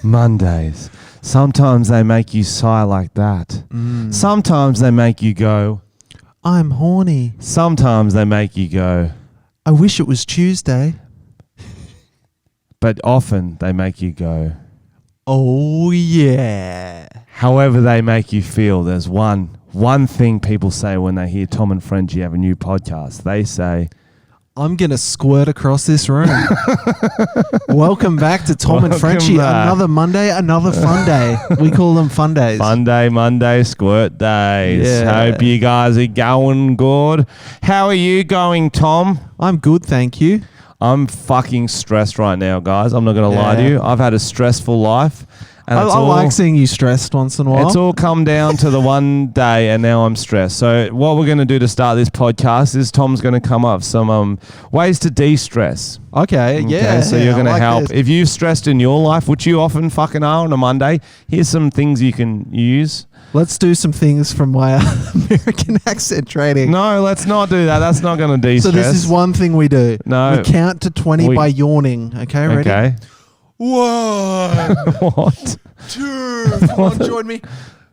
Mondays. Sometimes they make you sigh like that. Sometimes they make you go, I'm horny. Sometimes they make you go, I wish it was Tuesday. But often they make you go, oh yeah. However they make you feel. There's one thing people say when they hear Tom and Frenchy have a new podcast. They say, I'm going to squirt across this room. Welcome back to Tom and Frenchy. back. Another Monday, another fun day. We call them fun days. Fun day, Monday, squirt days. Yeah. Hope you guys are going good. How are you going, Tom? I'm good, thank you. I'm fucking stressed right now, guys. I'm not going to lie to Yeah. you. I've had a stressful life. And I it's like seeing you stressed once in a while. It's all come down to the one day, and now I'm stressed. So what we're going to do to start this podcast is Tom's going to come up with some ways to de-stress. Okay, yeah. So you're going to I like help. this. If you've stressed in your life, which you often fucking are on a Monday, here's some things you can use. Let's do some things from my American accent training. No, let's not do that. That's not going to de-stress. So this is one thing we do. No. We count to 20 by yawning. Okay, ready? Okay. 1, What? 2, come on, join me.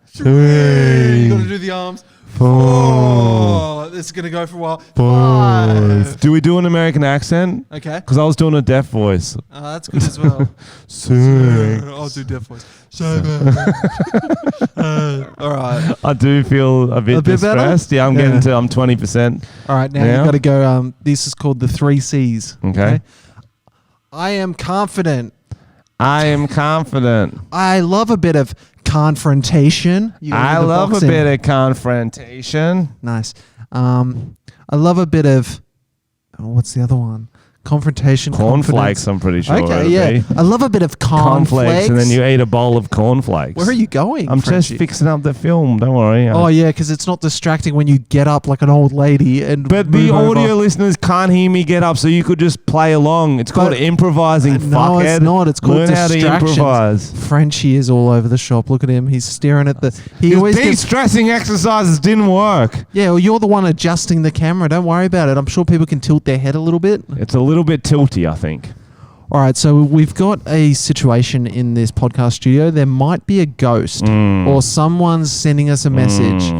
3, 3, you got to do the arms. 4, This is going to go for a while. 5. 5. Do we do an American accent? Okay. Because I was doing a deaf voice. That's good as well. 6. I'll do deaf voice. 7. All right. I do feel a bit bit better? distressed. Yeah, I'm getting to, I'm 20%. All right, now Now? you got to go. This is called the 3 C's. Okay. I am confident. I am confident. I love a bit of confrontation. You gotta I do the love boxing. a bit of confrontation. Nice. I love a bit of. What's the other one? Confrontation. Cornflakes, confidence. I'm pretty sure. Okay, it'll yeah. be. I love a bit of Cornflakes, and then you eat a bowl of cornflakes. Where are you going? I'm Frenchy? just fixing up the film. Don't worry. Oh yeah, because it's not distracting when you get up like an old lady and. But the move over. audio listeners can't hear me get up, so you could just play along. It's called But- improvising, No, fuckhead. it's not. It's called Learn how to distractions. improvise. Frenchy is all over the shop. Look at him. He's staring at the. He His always gets. de-stressing exercises didn't work. Yeah, well, you're the one adjusting the camera. Don't worry about it. I'm sure people can tilt their head a little bit. It's a little bit tilty, I think. All right, so we've got a situation in this podcast studio. There might be a ghost or someone's sending us a message.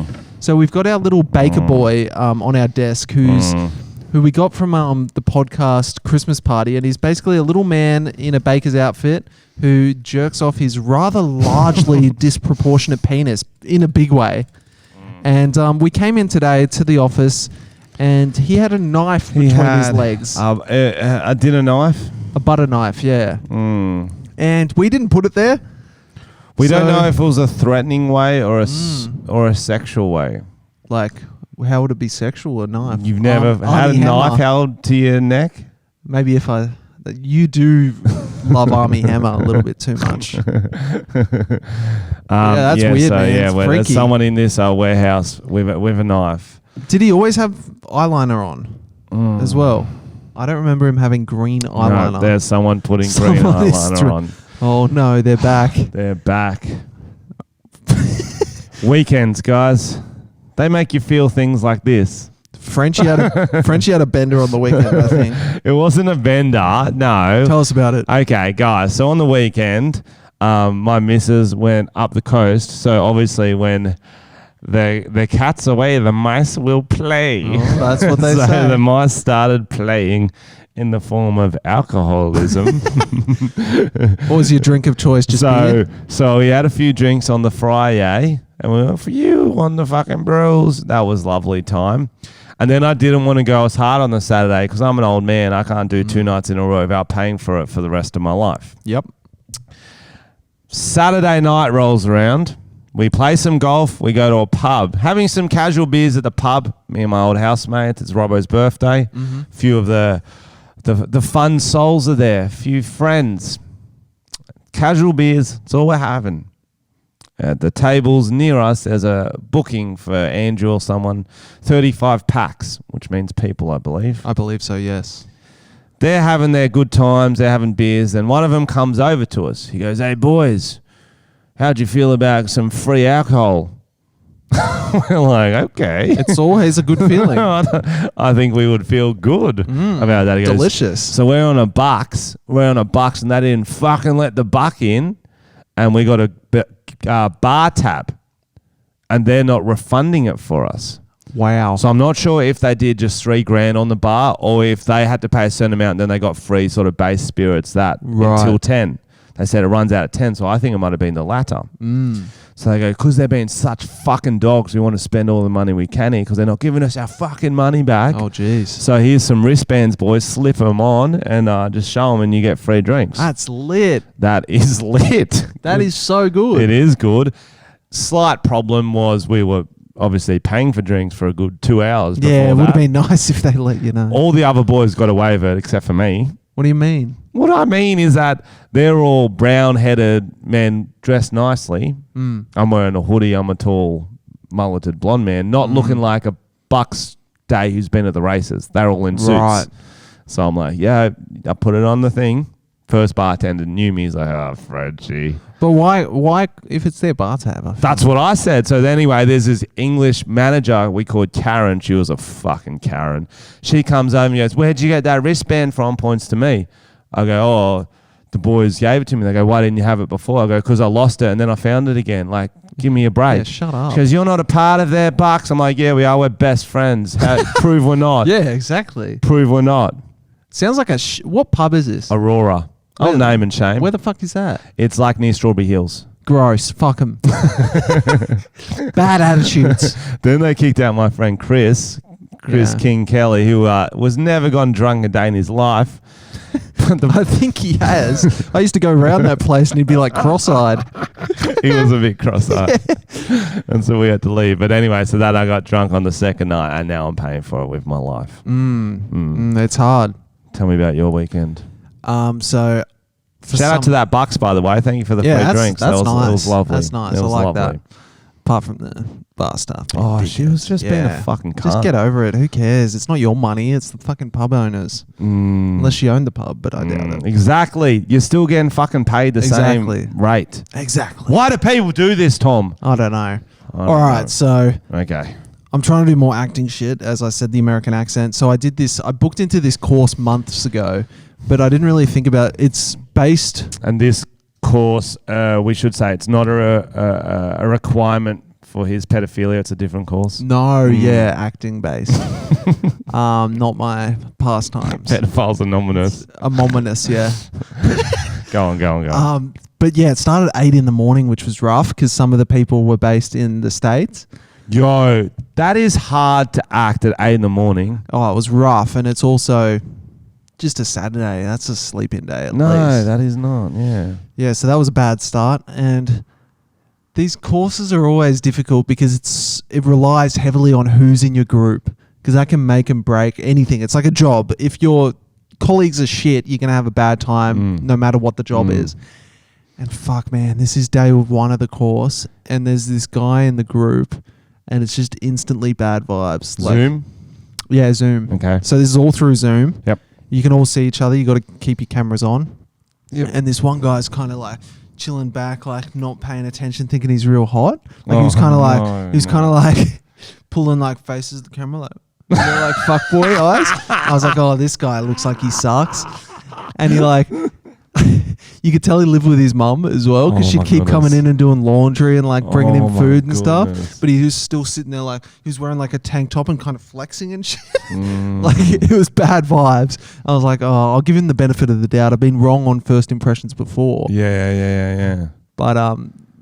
So we've got our little baker boy on our desk who we got from the podcast Christmas party, and he's basically a little man in a baker's outfit who jerks off his rather largely disproportionate penis in a big way. And we came in today to the office, and he had a knife between his legs. A dinner knife. A butter knife, yeah. And we didn't put it there. We don't So- know if it was a threatening way or a sexual way. Like, how would it be sexual, a knife? You've never had a Army knife Hammer. held to your neck? Maybe if you do love Army Hammer a little bit too much. That's weird, so, man. Yeah, It's when there's freaky. someone in this warehouse with a knife. Did he always have eyeliner on as well? I don't remember him having green eyeliner. No, there's someone putting green Someone is eyeliner on. Oh no, they're back. They're back. Weekends, guys. They make you feel things like this. Frenchy had a bender on the weekend, I think. It wasn't a bender, no. Tell us about it. Okay, guys. So on the weekend, my missus went up the coast. So obviously when the cat's away, the mice will play. Oh, that's what they so say. the mice started playing in the form of alcoholism. What was your drink of choice? Just beer? So we had a few drinks on the Friday, and we went for you on the fucking brews. That was lovely time. And then I didn't want to go as hard on the Saturday because I'm an old man. I can't do 2 nights in a row without paying for it for the rest of my life. Yep. Saturday night rolls around. We play some golf. We go to a pub. Having some casual beers at the pub. Me and my old housemates. It's Robbo's birthday. A few of the fun souls are there. A few friends. Casual beers. That's all we're having. At the tables near us, there's a booking for Andrew or someone. 35 packs, which means people, I believe. I believe so, yes. They're having their good times. They're having beers. And one of them comes over to us. He goes, "Hey, boys, how'd you feel about some free alcohol?" We're like, okay. It's always a good feeling. I think we would feel good about that. He goes, Delicious. "So we're on a bucks, and they didn't fucking let the buck in. and we got a bar tab, and they're not refunding it for us. Wow. So I'm not sure if they did just $3,000 on the bar, or if they had to pay a certain amount and then they got free sort of base spirits until 10. They said it runs out at 10, so I think it might have been the latter. So they go, because they're being such fucking dogs, we want to spend all the money we can here because they're not giving us our fucking money back. Oh, jeez. So here's some wristbands, boys. Slip them on and just show them and you get free drinks. That's lit. That is lit. That is so good. It is good. Slight problem was we were obviously paying for drinks for a good 2 hours before Yeah, it would that. have been nice if they let you know. All the other boys got away with it except for me. What do you mean? What I mean is that they're all brown-headed men dressed nicely. I'm wearing a hoodie. I'm a tall, mulleted blonde man, not looking like a Bucks day who's been at the races. They're all in suits. Right. So I'm like, yeah, I put it on the thing. First bartender knew me. He's like, oh, Frenchy. But why if it's their bar tab? That's what I said. So anyway, there's this English manager we called Karen. She was a fucking Karen. She comes over and goes, where'd you get that wristband from? Points to me. I go, oh, the boys gave it to me. They go, why didn't you have it before? I go, because I lost it and then I found it again. Like, give me a break. Yeah, shut up. She goes, you're not a part of their bucks. I'm like, yeah, we are. We're best friends. Prove we're not. Yeah, exactly. Prove we're not. Sounds like what pub is this? Aurora. I'll name and shame. Where the fuck is that? It's like near Strawberry Hills. Gross. Fuck them. Bad attitudes. Then they kicked out my friend Chris King Kelly, who was never gone drunk a day in his life. I think he has. I used to go around that place and he'd be like cross-eyed. He was a bit cross-eyed. And so we had to leave. But anyway, so that I got drunk on the second night and now I'm paying for it with my life. It's hard. Tell me about your weekend. So shout out to that Bucks, by the way. Thank you for the free drinks. That's nice. It was lovely. That's nice. It was I like lovely. that. Apart from the bar stuff. Oh, she was just being a fucking cunt. Just get over it. Who cares? It's not your money. It's the fucking pub owners. Unless you own the pub, but I doubt it. Exactly. You're still getting fucking paid the same rate. Exactly. Why do people do this, Tom? I don't know. All right, so okay. I'm trying to do more acting shit, as I said, the American accent. So I did this. I booked into this course months ago, but I didn't really think about it. It's based. And this course, we should say it's not a requirement for his pedophilia. It's a different course. No, yeah, acting based. Not my pastimes. Pedophiles anonymous. Anonymous, yeah. Go on. But yeah, it started at 8 in the morning, which was rough because some of the people were based in the States. Yo, that is hard to act at 8 in the morning. Oh, it was rough. And it's also just a Saturday. That's a sleep-in day at least. No, that is not, yeah. Yeah, so that was a bad start. And these courses are always difficult because it relies heavily on who's in your group because that can make and break anything. It's like a job. If your colleagues are shit, you're going to have a bad time no matter what the job is. And fuck, man, this is day 1 of the course and there's this guy in the group and it's just instantly bad vibes. Zoom? Yeah, Zoom. Okay. So this is all through Zoom. Yep. You can all see each other. You got to keep your cameras on. Yep. And this one guy's kind of like chilling back, like not paying attention, thinking he's real hot. Like he was kind of like pulling like faces at the camera, like like fuck boy eyes. I was like, oh, this guy looks like he sucks. And he like, you could tell he lived with his mum as well because she'd keep coming in and doing laundry and like bringing him food and stuff. But he was still sitting there like he was wearing like a tank top and kind of flexing and shit. Like it was bad vibes. I was like, oh, I'll give him the benefit of the doubt. I've been wrong on first impressions before. Yeah. But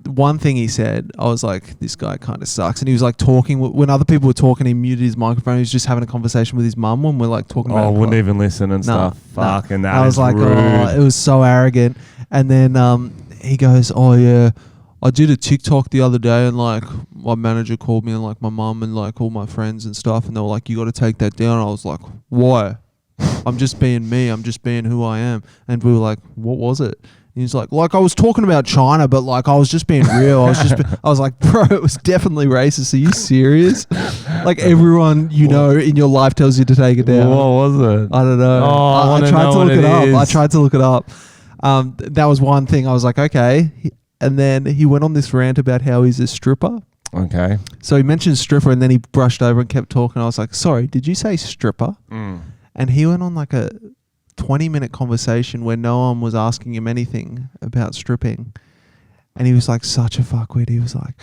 one thing he said, I was like, this guy kind of sucks. And he was like talking when other people were talking. He muted his microphone. He was just having a conversation with his mum when we're like talking about. Oh, wouldn't even listen and stuff. Fucking that. I was like, rude. oh, it was so arrogant. And then he goes, oh yeah, I did a TikTok the other day and like my manager called me and like my mum and like all my friends and stuff and they were like, you got to take that down. I was like, why? I'm just being me. I'm just being who I am. And we were like, what was it? And he's like I was talking about China, but like I was just being real. I was like, bro, it was definitely racist. Are you serious? Like everyone in your life tells you to take it down. What was it? I don't know. Oh, I tried to look it up. I tried to look it up. That was one thing. I was like, okay. And then he went on this rant about how he's a stripper. Okay. So he mentioned stripper and then he brushed over and kept talking. I was like, sorry, did you say stripper? And he went on like a 20-minute conversation where no one was asking him anything about stripping. And he was like such a fuckwit. He was like,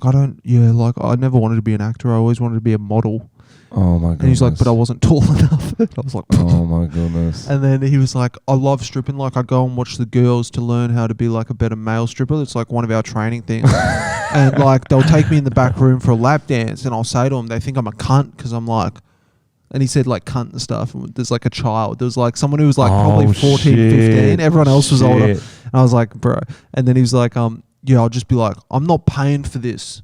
I never wanted to be an actor. I always wanted to be a model. Oh my goodness. And he's like, but I wasn't tall enough. I was like, oh my goodness. And then he was like, I love stripping. Like, I go and watch the girls to learn how to be like a better male stripper. It's like one of our training things. And like, they'll take me in the back room for a lap dance, and I'll say to them, they think I'm a cunt because I'm like, and he said like cunt and stuff. And there's like a child. There was like someone who was like probably 14, 15. Everyone else was older. And I was like, bro. And then he was like, yeah, I'll just be like, I'm not paying for this.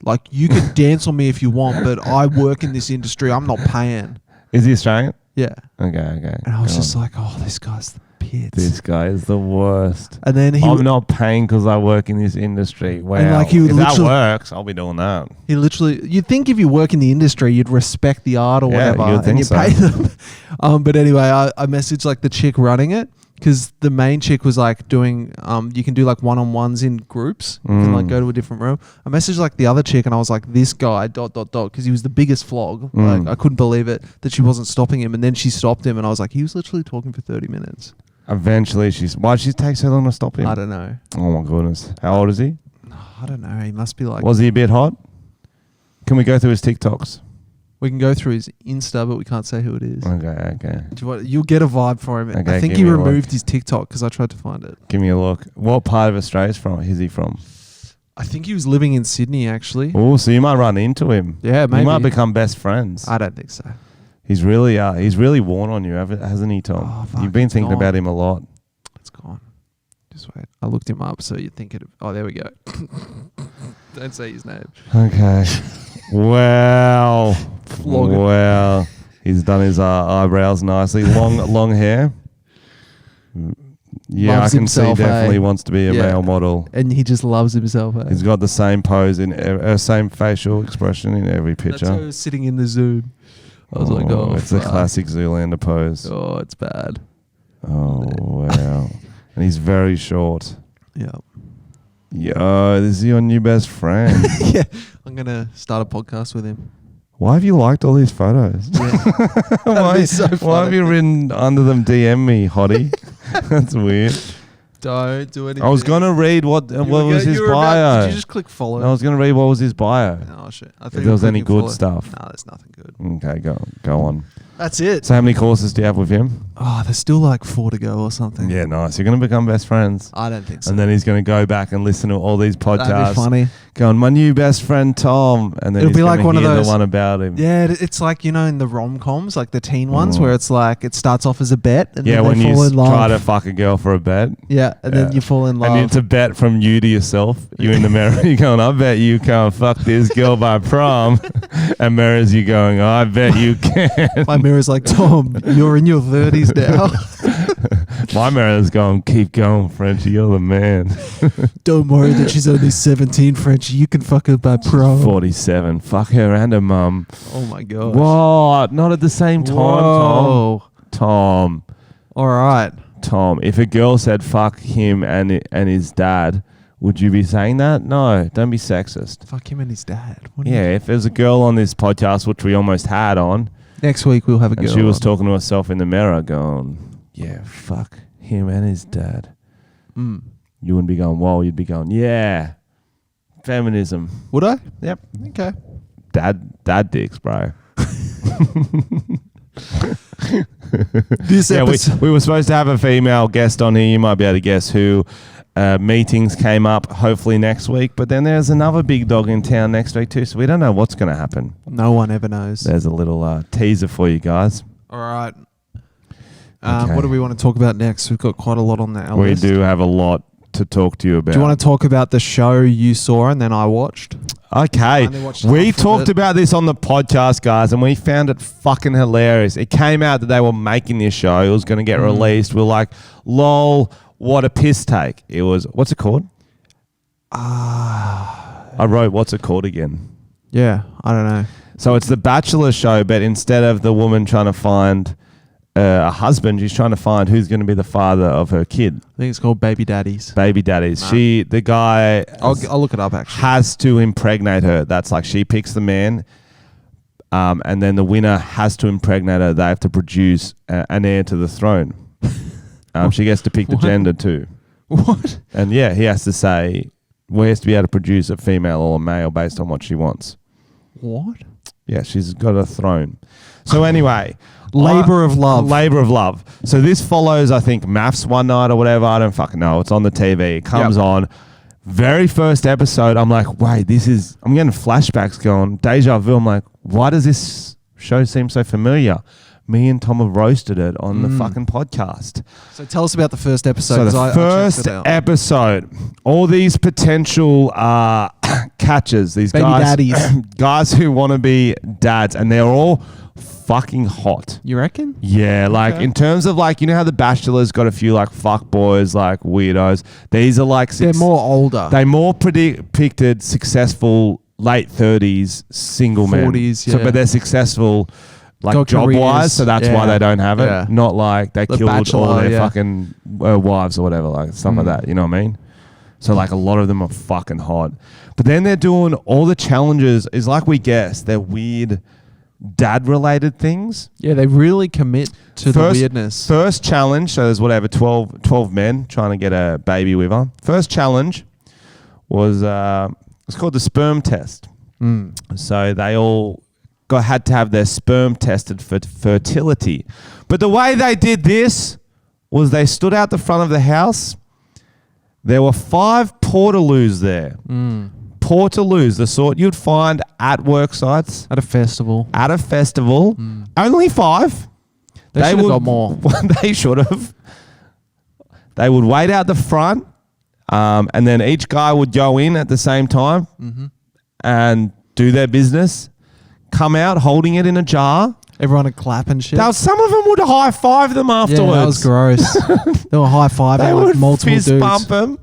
Like, you can dance on me if you want, but I work in this industry. I'm not paying. Is he Australian? Yeah. Okay. And I was just like, oh, this guy's the pits. This guy is the worst. And then I'm not paying because I work in this industry. Wow. And like if that works, I'll be doing that. He literally, you'd think if you work in the industry, you'd respect the art or whatever. You'd think and you so. pay them. But anyway, I messaged like the chick running it. Because the main chick was like doing, you can do like one-on-ones in groups. You can like go to a different room. I messaged like the other chick and I was like, this guy, ... Because he was the biggest flog. Like, I couldn't believe it that she wasn't stopping him. And then she stopped him and I was like, he was literally talking for 30 minutes. Eventually, why'd she take so long to stop him? I don't know. Oh my goodness. How old is he? I don't know. He must be like... Was he a bit hot? Can we go through his TikToks? We can go through his Insta, but we can't say who it is. Okay. You'll get a vibe for him. Okay, I think he removed his TikTok because I tried to find it. Give me a look. What part of Australia is he from? I think he was living in Sydney, actually. Oh, so you might run into him. Yeah, maybe. You might become best friends. I don't think so. He's really worn on you, hasn't he, Tom? Oh, fuck, You've been thinking about him a lot. It's gone. Just wait. I looked him up, so you'd think it... Oh, there we go. Don't say his name. Okay. Wow. Flogging. Wow. He's done his eyebrows nicely. Long hair. Yeah, Loves I can see himself, definitely wants to be a male model. And he just loves himself. He's got the same pose same facial expression in every picture. That's how was sitting in the Zoom. I was like, oh, it's a classic Zoolander pose. Oh, it's bad. Oh, wow. And he's very short. Yeah. Yo, this is your new best friend. Yeah. I'm going to start a podcast with him. Why have you liked all these photos? Yeah. Why have you written under them, DM me, hottie? That's weird. Don't do anything. I was going to read what was his bio. Did you just click follow? I was going to read what was his bio. Oh, shit. I If there was any good stuff. No, there's nothing good. Okay, go on. That's it. So how many courses do you have with him? Oh, there's still like 4 to go or something. Yeah, nice. You're going to become best friends. I don't think so. And then he's going to go back and listen to all these podcasts. That'd be funny. Going, my new best friend Tom. And then It'll he's be like one of hear those, the one about him. Yeah, it's like, you know, in the rom-coms, like the teen ones, where it's like it starts off as a bet and then when they you fall in love. try to fuck a girl for a bet. Yeah, and then you fall in love. And it's a bet from you to yourself. You in the mirror, you're going, I bet you can't fuck this girl by prom. And mirrors you going, I bet you can. My mirror's like, Tom, you're in your 30s now. My mirror's going, keep going, Frenchy, you're the man. Don't worry that she's only 17, Frenchy. You can fuck her by prom. 47. Fuck her and her mum. Oh my god. What? Not at the same time, Whoa. Tom. All right. Tom, if a girl said fuck him and his dad, would you be saying that? No, don't be sexist. Fuck him and his dad. Yeah, if there's a girl on this podcast, which we almost had on, next week we'll have a girl. and she was on. talking to herself in the mirror going, yeah, fuck him and his dad. Mm. You wouldn't be going, whoa, you'd be going, yeah, feminism. Would I? Yep. Okay. Dad dicks, bro. This episode. We were supposed to have a female guest on here. You might be able to guess who. Meetings came up hopefully next week, but then there's another big dog in town next week too, so we don't know what's going to happen. No one ever knows. There's a little teaser for you guys. All right. Okay. What do we want to talk about next? We've got quite a lot on that list. We do have a lot to talk to you about. Do you want to talk about the show you saw and then I watched? Okay. We talked about this on the podcast, guys, and we found it fucking hilarious. It came out that they were making this show. It was going to get released. We were like, lol, what a piss take. It was, what's it called? I wrote, what's it called again? Yeah, I don't know. So it's the Bachelor show, but instead of the woman trying to find a husband, she's trying to find who's going to be the father of her kid. I think it's called Baby Daddies. Baby daddies. Nah. The guy I'll look it up actually. has to impregnate her. That's like she picks the man, and then the winner has to impregnate her. They have to produce an heir to the throne. She gets to pick the gender too. What? And yeah, he has to say has to be able to produce a female or a male based on what she wants. What? Yeah, she's got a throne. So anyway, Labor of love. Labor of love. So this follows, I think, maths one night or whatever. I don't fucking know. It's on the TV. It comes on. Very first episode, I'm like, wait, I'm getting flashbacks going. Deja vu. I'm like, why does this show seem so familiar? Me and Tom have roasted it on the fucking podcast. So tell us about the first episode. So the first episode, all these potential catchers, these baby daddies, guys who want to be dads, and they're all fucking hot. You reckon? Yeah, like in terms of like, you know how the Bachelor's got a few like fuck boys, like weirdos. These are like they're more older. They more depicted successful late 30s single 40s, men. yeah. So, but they're successful. Like job wise, so that's why they don't have it. Yeah. Not like they killed Bachelor, all their fucking wives or whatever, like stuff like that. You know what I mean? So like a lot of them are fucking hot. But then they're doing all the challenges. Is like we guessed, they're weird dad related things. Yeah, they really commit to the weirdness. First challenge, so there's whatever 12 men trying to get a baby with her. First challenge was it's called the sperm test. So they all had to have their sperm tested for fertility. But the way they did this was they stood out the front of the house. There were 5 Portaloos there. Portaloos, the sort you'd find at work sites. At a festival. Only 5. They should have got more. They should have. They would wait out the front, and then each guy would go in at the same time and do their business. Come out holding it in a jar. Everyone would clap and shit. Some of them would high five them afterwards. Yeah, that was gross. They were high fiving like multiple fist dudes. Bump them,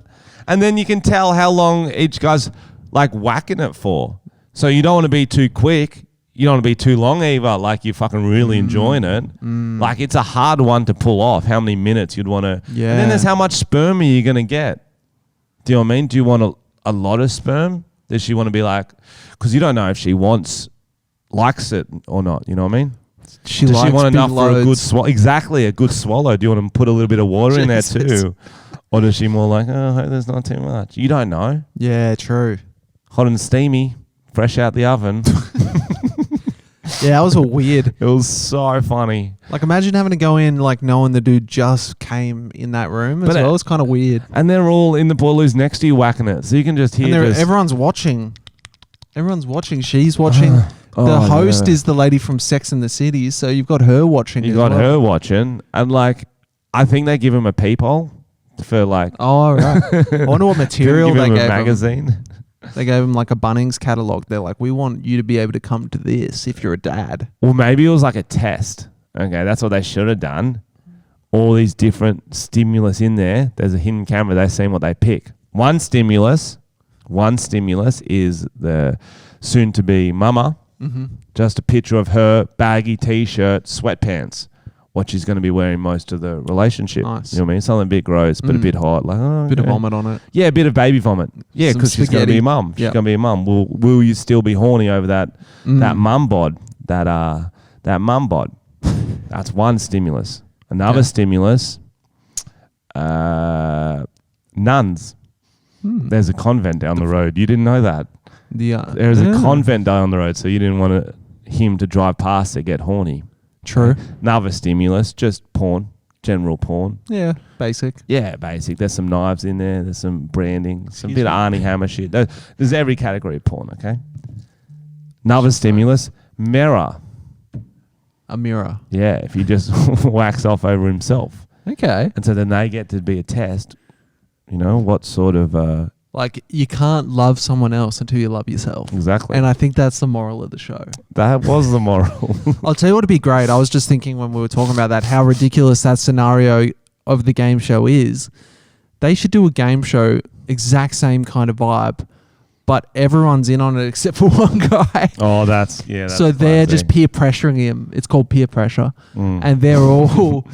and then you can tell how long each guy's like whacking it for. So you don't want to be too quick. You don't want to be too long either. Like you're fucking really enjoying it. Like it's a hard one to pull off. How many minutes you'd want to? Yeah. And then there's how much sperm are you gonna get? Do you know what I mean? Do you want a lot of sperm? Does she want to be like? Because you don't know if she likes it or not, you know what I mean? Does she want enough for a good swallow? Exactly, a good swallow. Do you want to put a little bit of water in there too? Or does she more like, I hope there's not too much? You don't know. Yeah, true. Hot and steamy, fresh out the oven. Yeah, that was weird. It was so funny. Like imagine having to go in like knowing the dude just came in that room as well. It's kind of weird. And they're all in the Portaloos next to you whacking it. So you can just hear everyone's watching. Everyone's watching. She's watching. The host is the lady from Sex and the City, so you've got her watching. You got her watching, and like, I think they give him a peephole for like. Oh right. I wonder what material they gave him. Magazine. They gave him like a Bunnings catalog. They're like, we want you to be able to come to this if you're a dad. Well, maybe it was like a test. Okay, that's what they should have done. All these different stimulus in there. There's a hidden camera. They've seen what they pick. One stimulus is the soon-to-be mama. Just a picture of her, baggy t-shirt, sweatpants. What she's going to be wearing most of the relationship. Nice. You know what I mean? Something a bit gross, but a bit hot. Like, a bit of vomit on it. Yeah, a bit of baby vomit. Yeah, because she's going to be a mum. She's going to be a mum. Will you still be horny over that mum bod? That mum bod. That's one stimulus. Another stimulus, nuns. There's a convent down the road. You didn't know that? There's a convent down the road, so you didn't want him to drive past it, get horny. True. Another stimulus, just porn, general porn. Yeah, basic. Yeah, basic. There's some knives in there. There's some branding, some bit of Arnie Hammer shit. There's every category of porn, okay? Another stimulus, mirror. A mirror. Yeah, if he just wax off over himself. Okay. And so then they get to be a test, you know, what sort of... like, you can't love someone else until you love yourself. Exactly. And I think that's the moral of the show. That was the moral. I'll tell you what would be great. I was just thinking when we were talking about that, how ridiculous that scenario of the game show is. They should do a game show, exact same kind of vibe, but everyone's in on it except for one guy. Oh, that's so they're just peer pressuring him. It's called peer pressure. And they're all...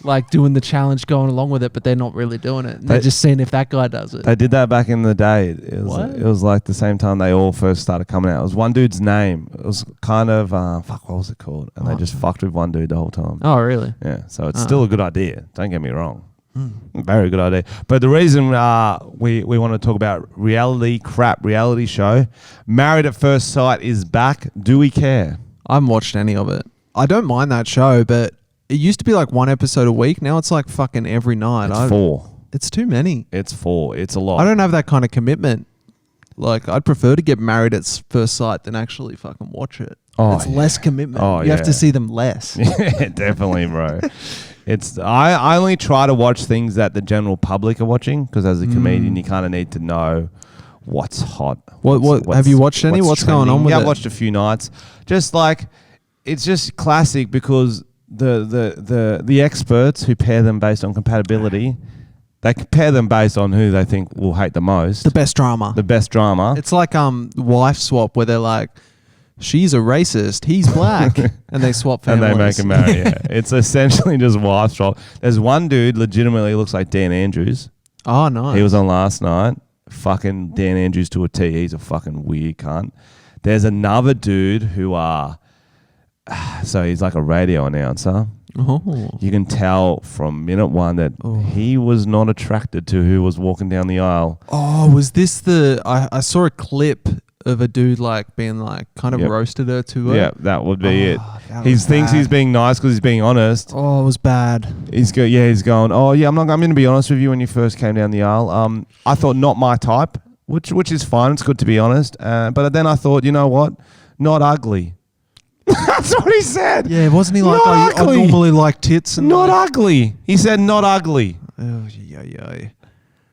like doing the challenge, going along with it, but they're not really doing it. And they're just seeing if that guy does it. They did that back in the day. It was like the same time they all first started coming out. It was one dude's name. It was kind of, what was it called? And they just fucked with one dude the whole time. Oh, really? Yeah. So it's still a good idea. Don't get me wrong. Very good idea. But the reason we want to talk about reality show, Married at First Sight is back. Do we care? I haven't watched any of it. I don't mind that show, but it used to be like one episode a week. Now it's like fucking every night. It's 4. It's too many. It's 4. It's a lot. I don't have that kind of commitment. Like, I'd prefer to get married at first sight than actually fucking watch it. It's less commitment. You have to see them less. Yeah, definitely, bro. I only try to watch things that the general public are watching because as a comedian, you kind of need to know what's hot. What have you watched any? What's going on with it? Yeah, I've watched a few nights. Just like, it's just classic because the experts who pair them based on compatibility, they compare them based on who they think will hate the most. The best drama. It's like wife swap where they're like, she's a racist, he's black, and they swap families. And they make them marry, yeah. It's essentially just wife swap. There's one dude legitimately looks like Dan Andrews. Oh, nice. He was on last night. Fucking Dan Andrews to a T. He's a fucking weird cunt. There's another dude who so he's like a radio announcer. Oh. You can tell from minute one that he was not attracted to who was walking down the aisle. Oh, was this I saw a clip of a dude like being like kind of roasted her to her. Yeah, that would be it. He thinks he's being nice because he's being honest. Oh, it was bad. He's going, oh yeah, I'm going to be honest with you. When you first came down the aisle, I thought not my type, which is fine. It's good to be honest. But then I thought, you know what? Not ugly. That's what he said. Yeah, wasn't he like, I normally like tits and not ugly. He said not ugly. Oh, yeah.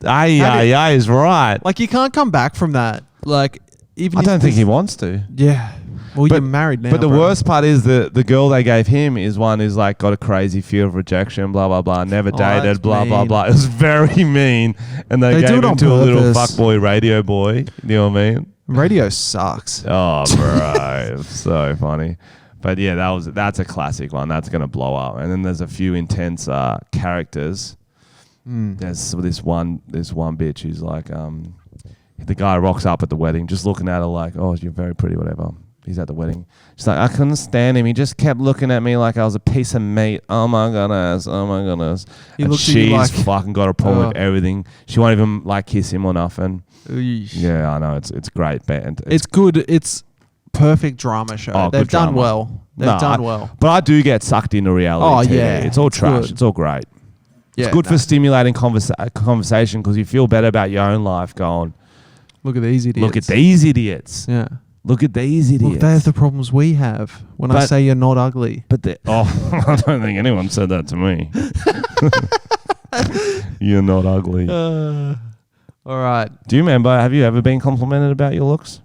Ay is right. Like, you can't come back from that. Like, even I don't think he wants to. Yeah. Well, you're married now. But the worst part is the girl they gave him is one who's like got a crazy fear of rejection, blah, blah, blah, never dated, blah, blah, blah. It was very mean. And they gave him to a little fuckboy radio boy. You know what I mean? Radio sucks. Oh, bro. It's so funny. But yeah, that's a classic one. That's going to blow up. And then there's a few intense characters. There's this one bitch who's like, the guy rocks up at the wedding, just looking at her like, oh, you're very pretty, whatever. He's at the wedding. She's like, I couldn't stand him. He just kept looking at me like I was a piece of meat. Oh my goodness. And she's fucking got a problem with everything. She won't even like kiss him or nothing. Yeah, I know. It's great band. It's good. It's perfect drama show. They've done well. But I do get sucked into reality. Oh, yeah. It's all trash. Good. It's all great. Yeah, it's good for stimulating conversation because you feel better about your own life going, look at these idiots. Yeah. Look at these idiots. Look, they have the problems we have when I say you're not ugly. But I don't think anyone said that to me. You're not ugly. All right. Do you remember, have you ever been complimented about your looks?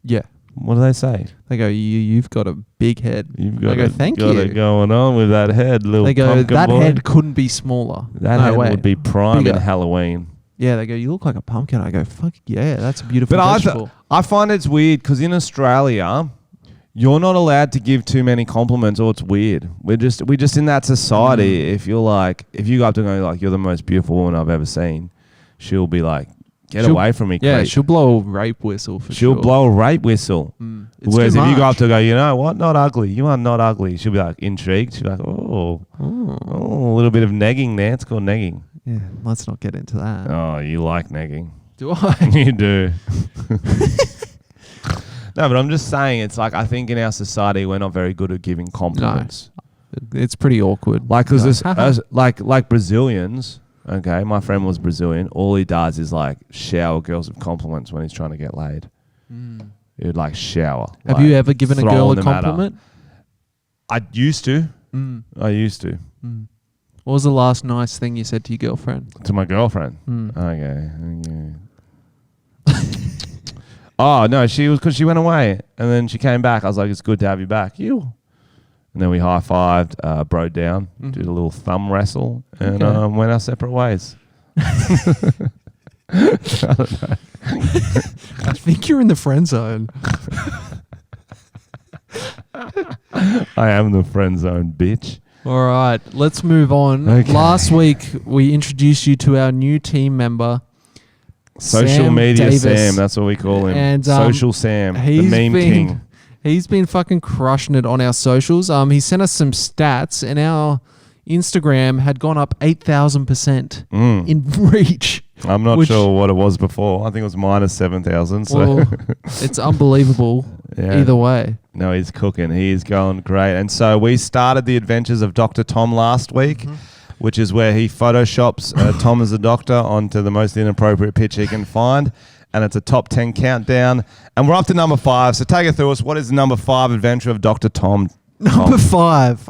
Yeah. What do they say? They go, you've got a big head. Got it going on with that head, little They go, pumpkin that boy. Head couldn't be smaller. That head would be prime in Halloween. Yeah, they go, you look like a pumpkin. I go, fuck yeah, that's a beautiful vegetable. I find it's weird because in Australia, you're not allowed to give too many compliments or it's weird. We're just in that society. If you go up to her and go like, you're the most beautiful woman I've ever seen, she'll be like, get away from me, creep. Yeah, she'll blow a rape whistle for sure. She'll blow a rape whistle. Whereas if you go up to her and go, you know what, not ugly. You are not ugly. She'll be like intrigued. She'll be like, a little bit of negging there. It's called negging. Yeah, let's not get into that. Oh, you like negging. Do I? You do. No, but I'm just saying, it's like I think in our society we're not very good at giving compliments. No, it's pretty awkward. Like, because like Brazilians, okay, my friend was Brazilian. All he does is like shower girls with compliments when he's trying to get laid. He would like shower. Have you ever given a girl a compliment? I used to. What was the last nice thing you said to your girlfriend? To my girlfriend? Okay. Oh, no, because she went away and then she came back. I was like, it's good to have you back. And then we high-fived, broke down, did a little thumb wrestle and went our separate ways. I don't know. I think you're in the friend zone. I am the friend zone, bitch. All right, let's move on. Okay. Last week, we introduced you to our new team member, Social Sam Media Davis. Sam, that's what we call him. And, Social Sam, the meme king. He's been fucking crushing it on our socials. He sent us some stats, and our Instagram had gone up 8,000% in reach. I'm not sure what it was before. I think it was minus 7,000. So well, it's unbelievable either way. No, he's cooking. He's going great. And so we started the adventures of Dr. Tom last week, which is where he photoshops Tom as a doctor onto the most inappropriate picture he can find. And it's a top 10 countdown. And we're up to number 5. So take it through us. What is the number 5 adventure of Dr. Tom? Number 5.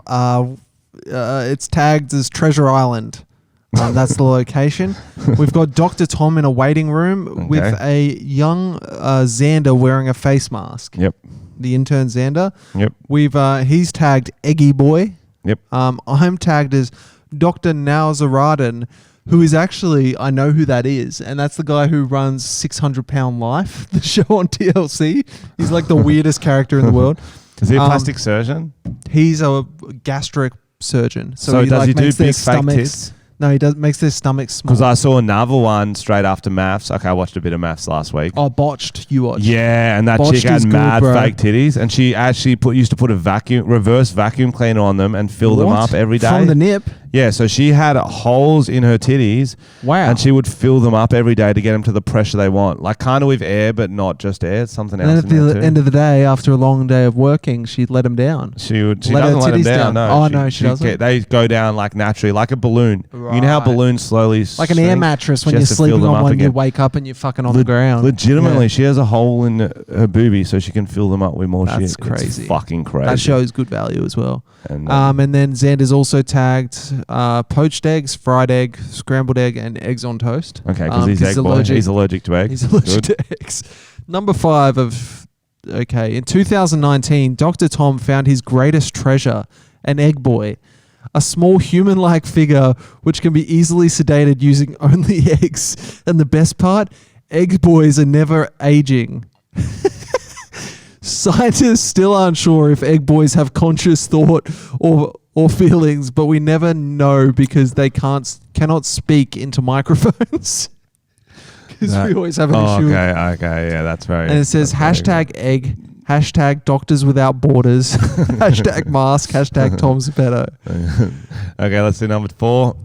It's tagged as Treasure Island. That's the location. We've got Dr. Tom in a waiting room with a young Xander wearing a face mask. Yep. The intern Xander. Yep. He's tagged Eggy Boy. Yep. I'm tagged as Dr. Nauzaradan, who is actually, I know who that is, and that's the guy who runs 600 Pound Life, the show on TLC. He's like the weirdest character in the world. Is he a plastic surgeon? He's a gastric surgeon. So does he do big fake tits? No, he makes their stomachs small. Because I saw another one straight after maths. Okay, I watched a bit of maths last week. Oh, Botched, you watched. Yeah, and that Botched chick had mad good, fake titties, and she actually used to put a reverse vacuum cleaner on them and fill them up every day. From the nip? Yeah, so she had holes in her titties. Wow. And she would fill them up every day to get them to the pressure they want. Like kind of with air, but not just air. It's something else. And then at the end of the day, after a long day of working, she'd let them down. She doesn't let them down. No. Oh, no, she doesn't. They go down like naturally, like a balloon. Right. You know how balloons slowly like an air mattress when you're sleeping on one, you wake up and you're fucking on the ground. Legitimately, she has a hole in her boobie so she can fill them up with more shit. That's crazy. It's fucking crazy. That shows good value as well. And then Xander's also tagged poached eggs, fried egg, scrambled egg, and eggs on toast. Okay, because he's egg boy. He's allergic to eggs. He's allergic to eggs. Number 5 of... Okay, in 2019, Dr. Tom found his greatest treasure, an egg boy. A small human-like figure which can be easily sedated using only eggs. And the best part, egg boys are never aging. Scientists still aren't sure if egg boys have conscious thought or feelings, but we never know because they cannot speak into microphones. Because we always have an issue. Okay, yeah, that's very... And it says hashtag egg, hashtag Doctors Without Borders, hashtag mask, hashtag Tom's Better. Okay, let's do number 4.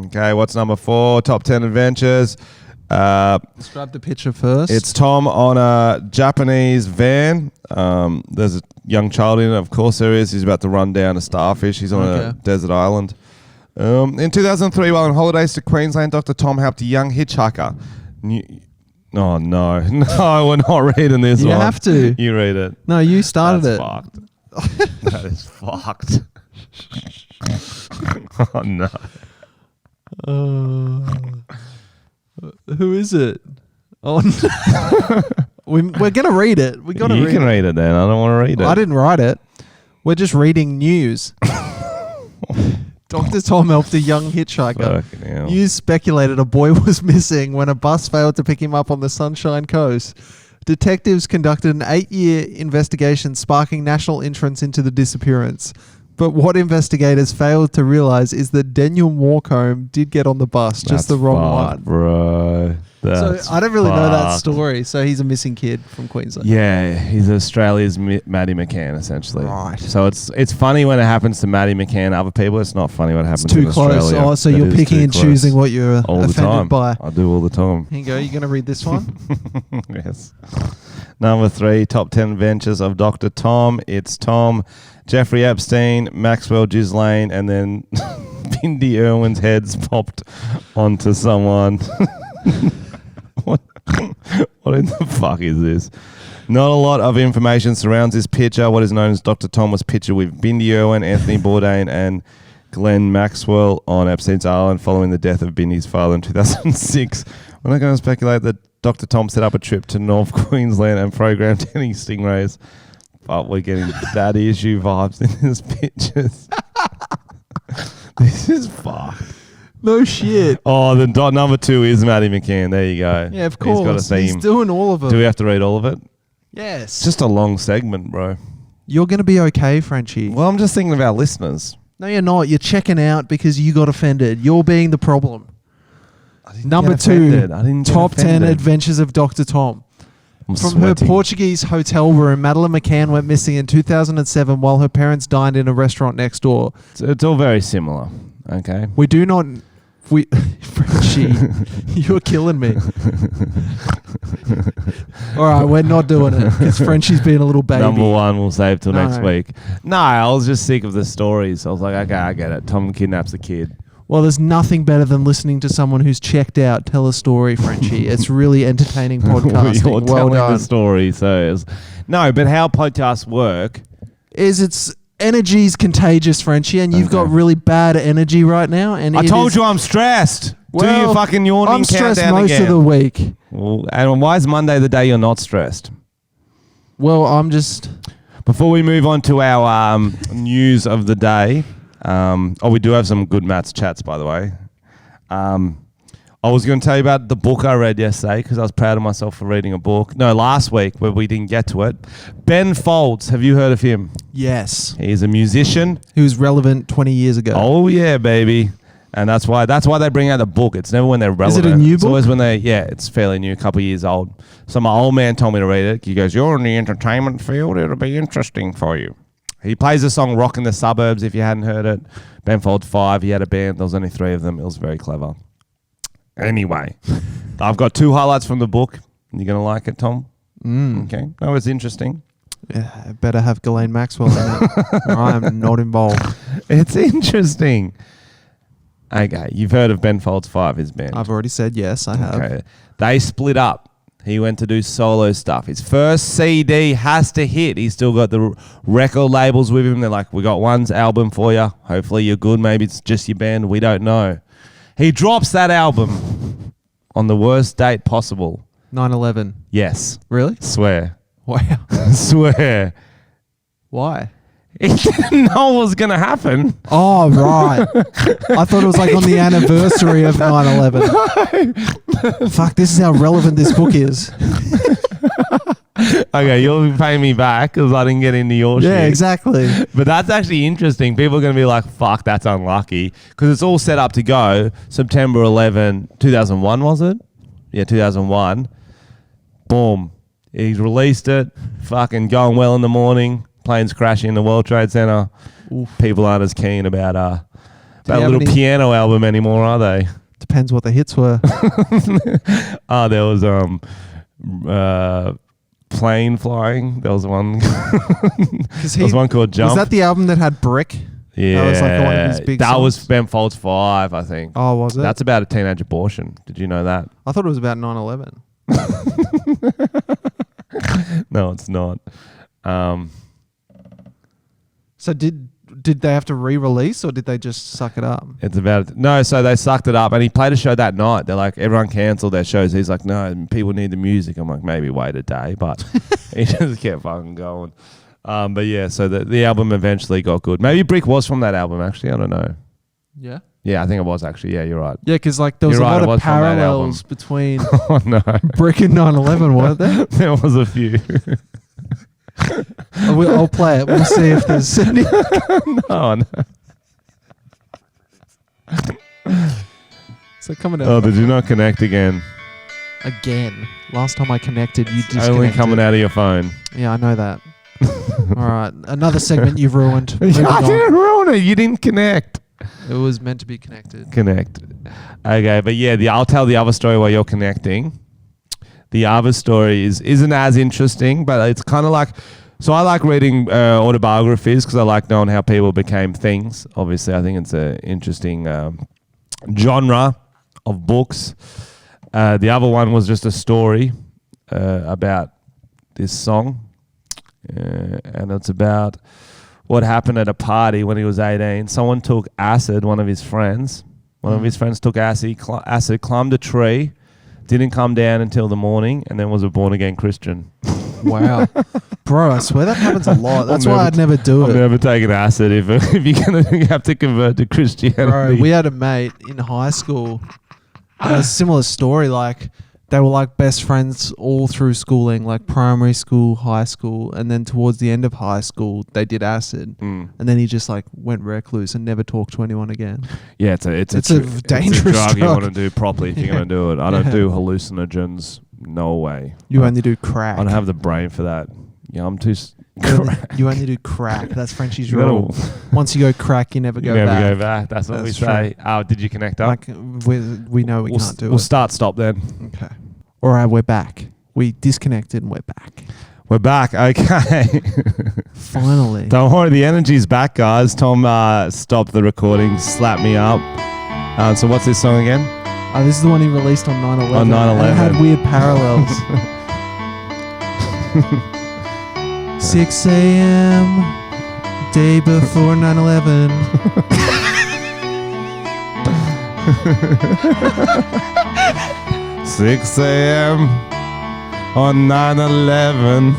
Okay, what's number 4? Top 10 adventures. Describe the picture first. It's Tom on a Japanese van. There's a young child in it. Of course there is. He's about to run down a starfish. He's on a desert island. In 2003, while on holidays to Queensland, Dr. Tom helped a young hitchhiker. Oh, no. No, we're not reading this one. You have to. You read it. No, you started That's it. Fucked. That is fucked. Oh, no. Who is it? Oh, no. We're going to read it. We got to read it. You can read it then. I don't want to read it. I didn't write it. We're just reading news. Dr. Tom helped a young hitchhiker. News speculated a boy was missing when a bus failed to pick him up on the Sunshine Coast. Detectives conducted an 8-year investigation sparking national interest into the disappearance. But what investigators failed to realize is that Daniel Morecombe did get on the bus, just the wrong one. Bro. So I don't really know that story. So he's a missing kid from Queensland. Yeah, he's Australia's Maddie McCann, essentially. Right. So it's funny when it happens to Maddie McCann. Other people, it's not funny when it happens it's too in Australia. Close. Oh, so you're picking and choosing what you're all the offended time. by. I do all the time. Here you go. You're going to read this one? Yes. Number 3, top 10 adventures of Dr. Tom. It's Tom, Jeffrey Epstein, Maxwell Ghislaine, and then Bindi Irwin's heads popped onto someone. What in the fuck is this? Not a lot of information surrounds this picture. What is known as Dr. Tom was pictured with Bindi Irwin, Anthony Bourdain, and Glenn Maxwell on Epstein's Island following the death of Bindi's father in 2006. We're not going to speculate that Dr. Tom set up a trip to North Queensland and programmed any stingrays, but we're getting daddy issue vibes in his pictures. This is fucked. No shit. Oh, the number 2 is Maddie McCann. There you go. Yeah, of course. He's got a theme. He's doing all of it. Do we have to read all of it? Yes. Just a long segment, bro. You're going to be okay, Frenchy. Well, I'm just thinking of our listeners. No, you're not. You're checking out because you got offended. You're being the problem. Number 2, top 10 adventures of Dr. Tom. From her Portuguese hotel room, Madeleine McCann went missing in 2007 while her parents dined in a restaurant next door. It's all very similar. Okay. We do not... Frenchy, you're killing me. All right, we're not doing it because Frenchy's being a little baby. Number one, we'll save till next week. No, I was just sick of the stories. I was like, okay, I get it. Tom kidnaps a kid. Well, there's nothing better than listening to someone who's checked out tell a story, Frenchy. It's really entertaining podcasting. You're well telling done. the story, no, but how podcasts work is it's energy's contagious, Frenchy, and you've got really bad energy right now. And I told you I'm stressed. Do your fucking yawning I'm stressed countdown most again. of the week. Well, and why is Monday the day you're not stressed? Well, I'm just... Before we move on to our news of the day, we do have some good Matt's chats, by the way. I was going to tell you about the book I read yesterday because I was proud of myself for reading a book. No, last week, but we didn't get to it. Ben Folds, have you heard of him? Yes. He's a musician. He was relevant 20 years ago. Oh, yeah, baby. And that's why they bring out the book. It's never when they're relevant. Is it a new book? It's always when it's fairly new, a couple of years old. So my old man told me to read it. He goes, you're in the entertainment field. It'll be interesting for you. He plays the song Rockin' the Suburbs, if you hadn't heard it. Ben Folds 5, he had a band. There was only 3 of them. It was very clever. Anyway, I've got 2 highlights from the book. You're going to like it, Tom? Okay. No, it's interesting. Yeah, I better have Ghislaine Maxwell in it. I am not involved. It's interesting. Okay, you've heard of Ben Folds 5, his band. I've already said yes, I have. Okay. They split up. He went to do solo stuff. His first CD has to hit. He's still got the record labels with him. They're like, we got one album for you. Hopefully you're good. Maybe it's just your band. We don't know. He drops that album on the worst date possible. 9/11. Yes. Really? Swear. Wow. Swear. Why? He didn't know what was going to happen. Oh, right. I thought it was like on the anniversary of 9/11. No. Fuck, this is how relevant this book is. Okay, you'll pay me back because I didn't get into your shit. Yeah, exactly. But that's actually interesting. People are going to be like, fuck, that's unlucky. Because it's all set up to go September 11, 2001, was it? Yeah, 2001. Boom. He's released it. Fucking going well in the morning. Planes crashing in the World Trade Center. Oof. People aren't as keen about a little piano album anymore, are they? Depends what the hits were. There was plane flying. There was one. There was one called Jump. Was that the album that had Brick? Yeah, that was like one of his big songs? was Ben Folds 5, I think. Oh, was it? That's about a teenage abortion. Did you know that? I thought it was about 9/11. No, it's not. So did they have to re-release or did they just suck it up? It's about so they sucked it up, and he played a show that night. They're like, everyone cancelled their shows. He's like, no, people need the music. I'm like, maybe wait a day, but he just kept fucking going. But yeah, so the album eventually got good. Maybe Brick was from that album, actually. I don't know. Yeah. Yeah, I think it was actually. Yeah, you're right. Yeah, because like there was a lot of parallels between oh no, Brick and 9/11, weren't there? There was a few. I'll play it. We'll see if there's any. No. So coming out. Oh, did you not connect again? Again. Last time I connected, you disconnected. Only coming out of your phone. Yeah, I know that. All right, another segment you've ruined. I didn't ruin it. You didn't connect. It was meant to be connected. Connect. Okay, but yeah, I'll tell the other story while you're connecting. The other story isn't as interesting, but it's kind of like... So I like reading autobiographies because I like knowing how people became things. Obviously, I think it's an interesting genre of books. The other one was just a story about this song. And it's about what happened at a party when he was 18. Someone took acid, one of his friends. One of his friends took acid, climbed a tree, didn't come down until the morning, and then was a born-again Christian. Wow. Bro, I swear that happens a lot. That's why I'd never do it. I've never taken acid if you're going to have to convert to Christianity. Bro, we had a mate in high school. A similar story, like they were like best friends all through schooling, like primary school, high school, and then towards the end of high school, they did acid, and then he just like went recluse and never talked to anyone again. Yeah, it's a dangerous drug you want to do properly if you're going to do it. I don't do hallucinogens No way. You only do crack. I don't have the brain for that. Yeah, I'm too. You only do crack. That's Frenchy's You gotta- rule. Once you go crack, you never You go never back. go back. That's what we That's say. Oh, did you connect up? Like we know we can't do We'll it. start, stop then. Okay. All right, we're back. We disconnected and we're back. We're back. Okay. Finally. Don't worry, the energy's back, guys. Tom stopped the recording, slapped me up. So what's this song again? This is the one he released on 9/11. On 9/11. And it had weird parallels. 6 a.m. day before 9/11. 6 a.m. on 9/11.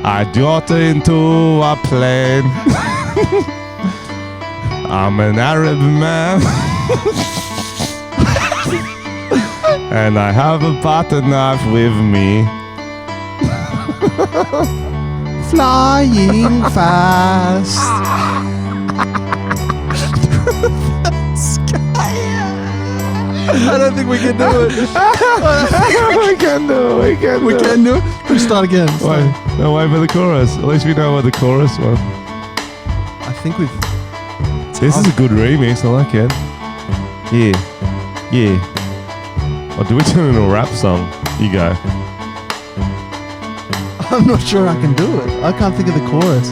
I got into a plane. I'm an Arab man. And I have a butter knife with me. Flying fast. I don't think we can do it. We can do it. We can do it. Can we start again? Wait, no, wait for the chorus. At least we know what the chorus was. I think we've. This is a good remix. I like it. Yeah. Yeah. Or do we turn it into a rap song? You go. I'm not sure I can do it. I can't think of the chorus.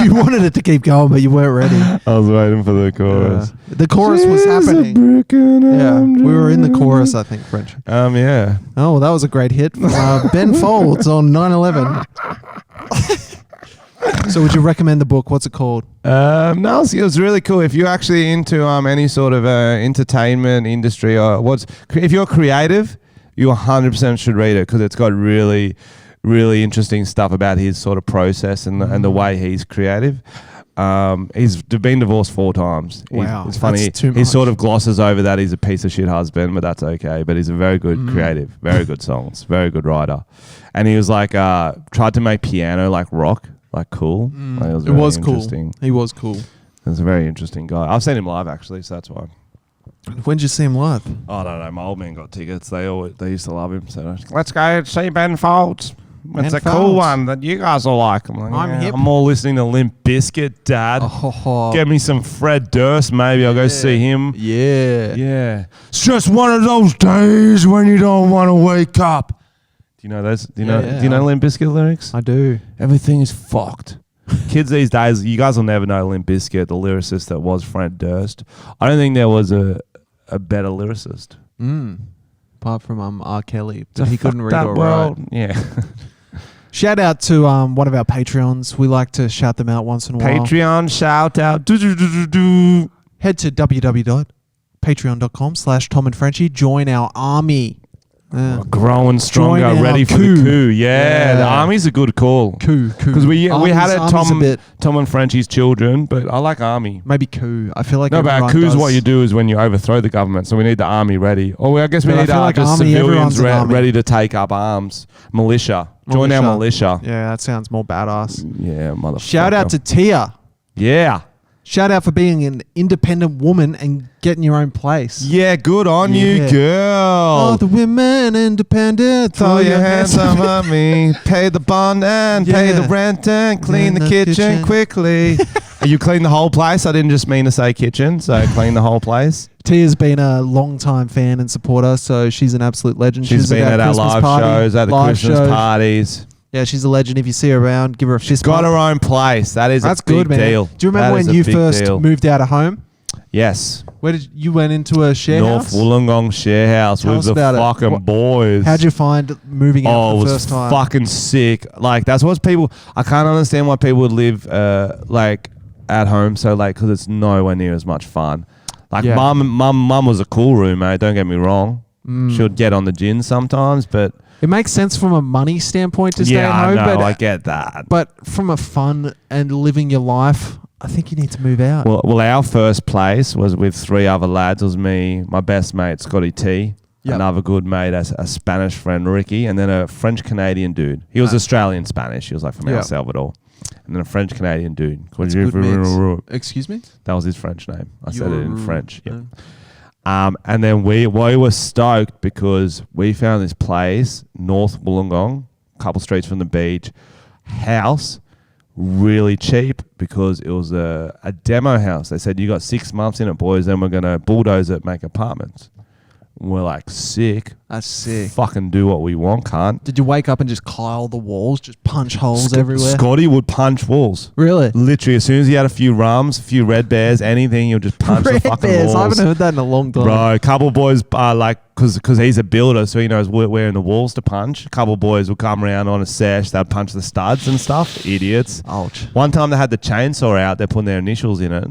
you wanted it to keep going, but you weren't ready. I was waiting for the chorus. The chorus was happening. Yeah, we were in the chorus, I think, French. Yeah. Oh, well, that was a great hit from Ben Folds on 9/11. So would you recommend the book? What's it called? No, it was really cool. If you're actually into any sort of entertainment industry or if you're creative, you 100% should read it because it's got really, really interesting stuff about his sort of process and the way he's creative. He's been divorced 4 times. Wow, it's funny. that's too He much. sort of glosses over that he's a piece of shit husband, but that's okay. But he's a very good creative, very good songs, very good writer. And he was like tried to make piano like rock. Like cool. Like, it was cool. interesting. He was cool. He's a very interesting guy. I've seen him live actually, so that's why. When did you see him live? I don't know. My old man got tickets. They used to love him. So let's go see Ben Folds. It's a cool one that you guys will like. I'm like, I'm hip. I'm more listening to Limp Bizkit, Dad. Oh, Get me some Fred Durst. Maybe I'll go see him. yeah. Yeah. It's just one of those days when you don't want to wake up. Do you know those? Do you know Limp Bizkit lyrics? I do. Everything is fucked. Kids these days, you guys will never know Limp Bizkit, the lyricist that was Fred Durst. I don't think there was a better lyricist. Apart from R. Kelly, but he couldn't read That or world. write. Yeah. Shout out to one of our Patreons. We like to shout them out once in a while. Patreon shout out. Do. Head to www.patreon.com/Tom and Frenchy. Join our army. Growing stronger, Join our ready for coup. the coup. Yeah, the army's a good call. Coup. Because we had it Army's a bit, Tom and Frenchie's children, but I like army. maybe coup. I feel like No, but everyone coup's does. what you do is when you overthrow the government. So we need the army ready. Or I guess we But I need feel like just army, everyone's civilians an army. ready to take up arms. Militia. Join our militia. Yeah, that sounds more badass. Yeah, motherfucker. Shout out to Tia. Yeah. Shout out for being an independent woman and getting your own place. Yeah, good on you, Yeah. girl. Oh, the women independent. Throw your hands up at me. Pay the bond and pay the Yeah. rent and clean In the the kitchen kitchen. quickly. You clean the whole place? I didn't just mean to say kitchen, so clean the whole place. Tia's been a long-time fan and supporter, so she's an absolute legend. She's been at our Christmas live party, shows, at the live Christmas shows. parties. Yeah, she's a legend. If you see her around, give her a fist Got bump. her own place. That is That's a big good, man. deal. Do you remember That is when a you big first deal. moved out of home? Yes. Where did you went into a share North house? Wollongong share house Tell with us the about it. fucking boys. How'd you find moving out Oh, for it the was first time? fucking sick. Like, that's what people... I can't understand why people would live, like, at home so late because it's nowhere near as much fun. Like, Yeah. mum was a cool roommate, don't get me wrong. She would get on the gin sometimes, but... It makes sense from a money standpoint to stay yeah, at home, I know, but I get that. but from a fun and living your life, I think you need to move out. Well, our first place was with 3 other lads. It was me, my best mate, Scotty T, Yep. another good mate, a Spanish friend, Ricky, and then a French-Canadian dude. He was Australian-Spanish. He was like from El Yep. Salvador. and then a French Canadian dude. That's a good mix. Excuse me? That was his French name. I said it in French. Yeah. And then we were stoked because we found this place, North Wollongong, a couple streets from the beach, house, really cheap because it was a demo house. They said, you got 6 months in it, boys, then we're going to bulldoze it, make apartments. We're like, sick. That's sick. Fucking do what we want, cunt. Did you wake up and just kyle the walls, just punch holes everywhere? Scotty would punch walls. Really? Literally, as soon as he had a few rums, a few red bears, anything, he'll just punch the fucking walls. I haven't heard that in a long time. Bro, a couple of boys, because he's a builder, so he knows where in the walls to punch. A couple of boys will come around on a sesh, they'll punch the studs and stuff. Idiots. Ouch. One time they had the chainsaw out, they're putting their initials in it.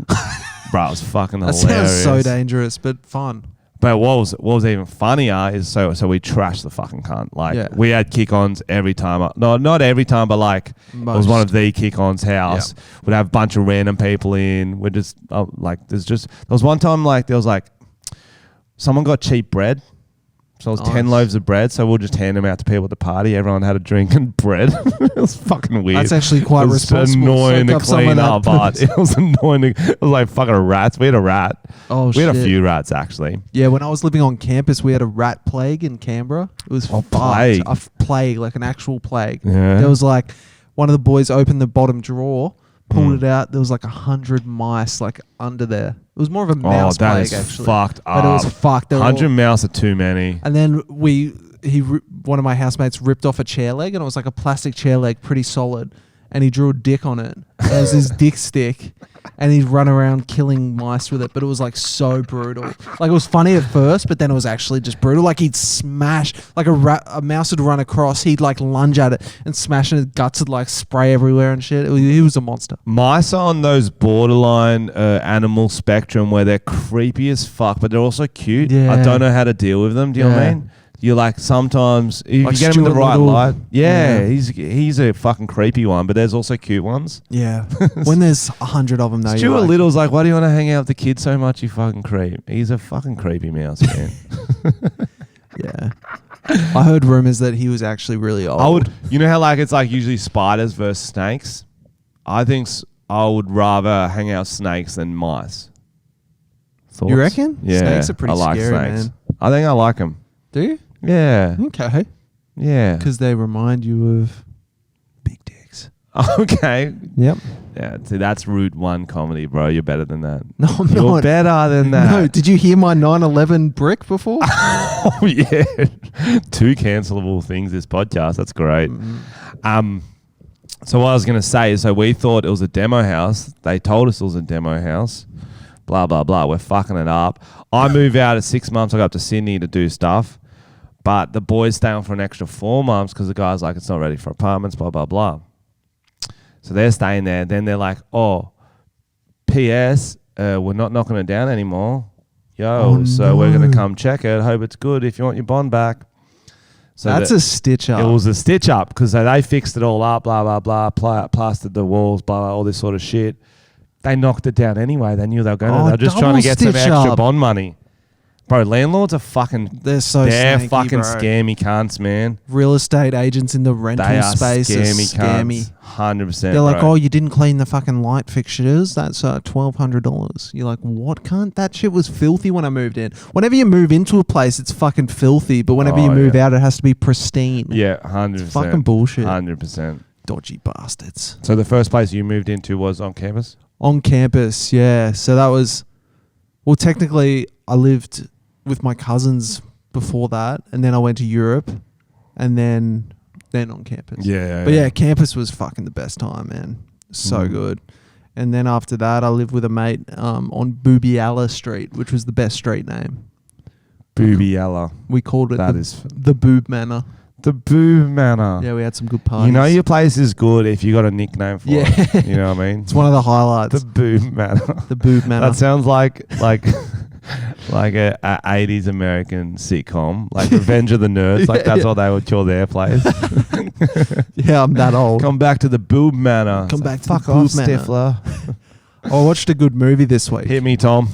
Bro, it was fucking hilarious. That sounds so dangerous, but fun. But what was even funnier is so we trashed the fucking cunt. Like we had kick-ons every time. No, not every time, but like most. It was one of the kick-ons house. Yep. We'd have a bunch of random people in. We're just there was one time there was someone got cheap bread. So it was 10 loaves of bread, so we'll just hand them out to people at the party. Everyone had a drink and bread. It was fucking weird. That's actually quite responsible. Annoying to clean up, but it was annoying. It was like fucking rats. We had a rat. Oh, we had a few rats, actually. Yeah, when I was living on campus, we had a rat plague in Canberra. It was plague. A plague, like an actual plague. Yeah. There was like, one of the boys opened the bottom drawer, pulled it out. There was like 100 mice like under there. It was more of a mouse plague, actually. Fucked up. But it was fucked. 100 mouse are too many. And then one of my housemates ripped off a chair leg, and it was like a plastic chair leg, pretty solid. And he drew a dick on it. And it was his dick stick. And he'd run around killing mice with it. But it was like so brutal. Like it was funny at first, but then it was actually just brutal. Like he'd smash, like a mouse would run across. He'd like lunge at it and smash, and his guts would like spray everywhere and shit. He was a monster. Mice are on those borderline animal spectrum where they're creepy as fuck, but they're also cute. Yeah. I don't know how to deal with them. Do you know what I mean? You're like sometimes if like you get him in the right light. Yeah, he's a fucking creepy one, but there's also cute ones. Yeah, when there's 100 of them, though. Stuart Little's like, why do you want to hang out with the kids so much? You fucking creep. He's a fucking creepy mouse, man. Yeah, I heard rumors that he was actually really old. You know how it's like usually spiders versus snakes. I think I would rather hang out with snakes than mice. Thoughts? You reckon? Yeah, snakes are pretty I like scary, snakes. man. I think I like them. Do you? Yeah. Okay. Yeah. Because they remind you of big dicks. Okay. Yep. Yeah. See, that's Route 1 comedy, bro. You're better than that. No, I'm not. You're better than that. No. Did you hear my 9/11 brick before? Oh, yeah. 2 cancelable things this podcast. That's great. So what I was going to say is, so we thought it was a demo house. They told us it was a demo house. Blah, blah, blah. We're fucking it up. I move out at 6 months. I go up to Sydney to do stuff. But the boys stay on for an extra 4 months because the guy's like, it's not ready for apartments, blah, blah, blah. So they're staying there. Then they're like, oh, P.S., we're not knocking it down anymore. So we're going to come check it. Hope it's good if you want your bond back. So that's a stitch up. It was a stitch up because they fixed it all up, blah, blah, blah, plastered the walls, blah, blah, all this sort of shit. They knocked it down anyway. They knew they were going to. They were just trying to get some extra bond money. Bro, landlords are fucking... They're snaky, fucking bro. Scammy cunts, man. Real estate agents in the rental space are scammy. 100%. They're like, oh, you didn't clean the fucking light fixtures. That's $1,200. You're like, what, cunt? That shit was filthy when I moved in. Whenever you move into a place, it's fucking filthy. But whenever you move out, it has to be pristine. Yeah, 100%. It's fucking bullshit. 100%. Dodgy bastards. So the first place you moved into was on campus? On campus, yeah. So that was... Well, technically, I lived with my cousins before that, and then I went to Europe, and then on campus. But yeah, campus was fucking the best time, man. So good. And then after that, I lived with a mate on Boobialla Street, which was the best street name. Boobialla. We called it the Boob Manor. The Boob Manor. Yeah, we had some good parties. You know your place is good if you got a nickname for it. You know what I mean? It's one of the highlights. The Boob Manor. The Boob Manor. That sounds like a 80s American sitcom, like Revenge of the Nerds. Like that's what they would call their place. Yeah, I'm that old. Come back to the Boob Manor. Come back to fuck the off, Boob Manor. Stifler. I watched a good movie this week. Hit me, Tom.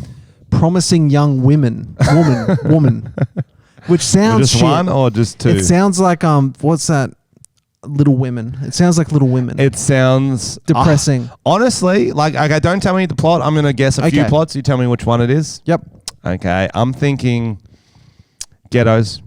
Promising Young Woman. Which sounds just shit. one or just two? It sounds like what's that? Little Women. It sounds like Little Women. It sounds depressing. Honestly, like, okay, don't tell me the plot. I'm going to guess a few plots. You tell me which one it is. Yep. Okay, I'm thinking ghettos.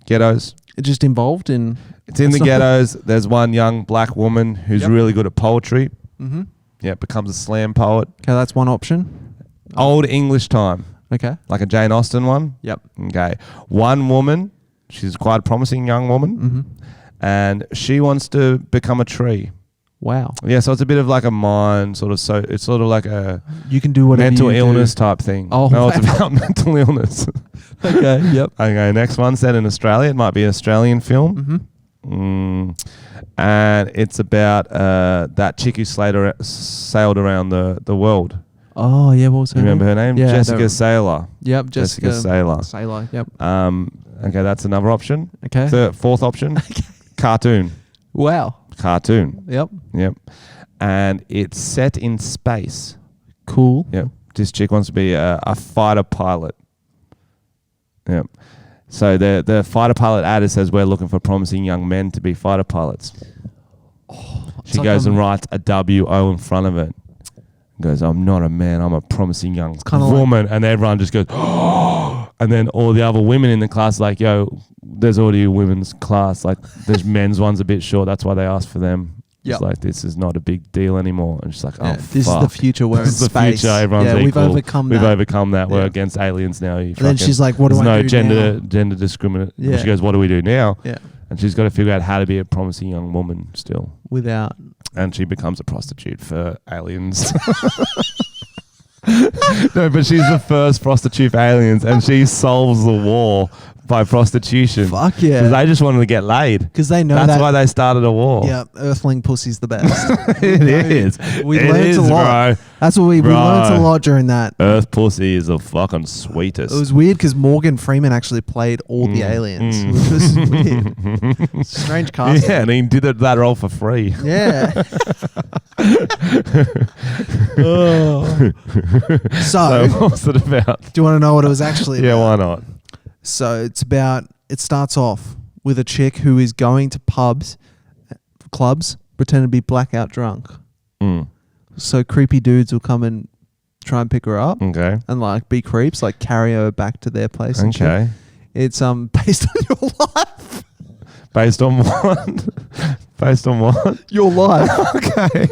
It just involved in... It's in the ghettos. There's one young black woman who's really good at poetry. Mm-hmm. Yeah, becomes a slam poet. Okay, that's one option. Old English time. Okay. Like a Jane Austen one. Yep. Okay. One woman, she's quite a promising young woman, and she wants to become a tree. Wow. Yeah, so it's a bit of like a mind sort of, so it's sort of like a you can do whatever mental you illness do. type thing. Oh, no, it's about mental illness. Okay, yep. Okay, next one set in Australia. It might be an Australian film. And it's about that chick who sailed around the world. Oh, yeah, what was her Remember name? her name? Yeah, Jessica Saylor. Yep, Jessica Saylor. Saylor, yep. Okay, that's another option. Okay. Fourth option, cartoon. Wow. Cartoon. Yep. And it's set in space. Cool. Yep. This chick wants to be a fighter pilot. Yep. So the fighter pilot ad says we're looking for promising young men to be fighter pilots. She goes and writes a W-O in front of it. Goes, I'm not a man, I'm a promising young woman. And everyone just goes, oh! And then all the other women in the class are like, yo, there's already a women's class. Like, there's men's one's a bit short. That's why they asked for them. It's like, this is not a big deal anymore. And she's like, oh, this is the future. We're in space. This is the future. Everyone's equal. We've overcome that. We've overcome that. We're against aliens now. And then she's like, what do I do now? now? There's no gender discrimination. Yeah. She goes, what do we do now? Yeah. And she's got to figure out how to be a promising young woman still. Without. And she becomes a prostitute for aliens. No, but she's the first prostitute for aliens, and she solves the war by prostitution. Fuck yeah. Because they just wanted to get laid. Because they know that's why they started a war. Yeah, Earthling pussy's the best. It is. We learned a lot. Bro. That's what we learned a lot during that. Earth pussy is the fucking sweetest. It was weird because Morgan Freeman actually played all the aliens. Which was weird. Strange casting. Yeah, and he did that role for free. Yeah. So what's it about? Do you want to know what it was actually about? Yeah, why not? So it starts off with a chick who is going to clubs, pretending to be blackout drunk. So creepy dudes will come and try and pick her up. Okay. And like be creeps, like carry her back to their place. And okay. Shit. It's based on your life. Based on what? Based on what? Your life. Okay.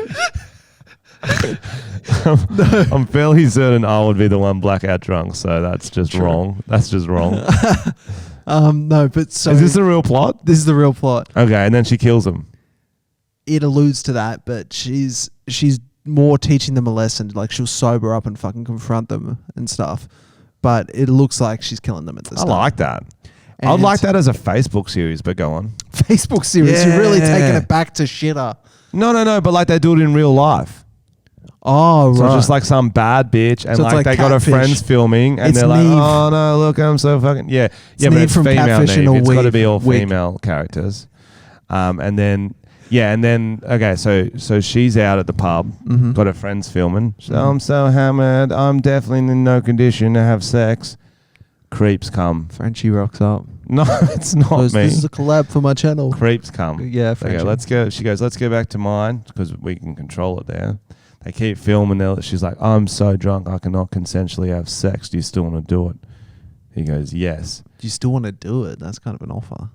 I'm fairly certain I would be the one blackout drunk, so that's just wrong. That's just wrong. No, but so is this the real plot? This is the real plot. Okay, and then she kills him. It alludes to that, but she's more teaching them a lesson. Like she'll sober up and fucking confront them and stuff. But it looks like she's killing them at the start. I like that. And I'd like that as a Facebook series, but go on. Facebook series? Yeah. You're really taking it back to shitter. No, but like they do it in real life. Oh, so right. So just like some bad bitch, and so like they got her friends filming, and they're like, "Oh no, look, I'm so fucking yeah, but it's female. It's got to be all female characters." And then okay, so she's out at the pub, got her friends filming. So I'm so hammered, I'm definitely in no condition to have sex. Creeps come. Frenchy rocks up. No, it's not me. This is a collab for my channel. Creeps come. Yeah, Frenchy. Okay, let's go. She goes, let's go back to mine because we can control it there. They keep filming. She's like, I'm so drunk, I cannot consensually have sex. Do you still want to do it? He goes, yes. Do you still want to do it? That's kind of an offer.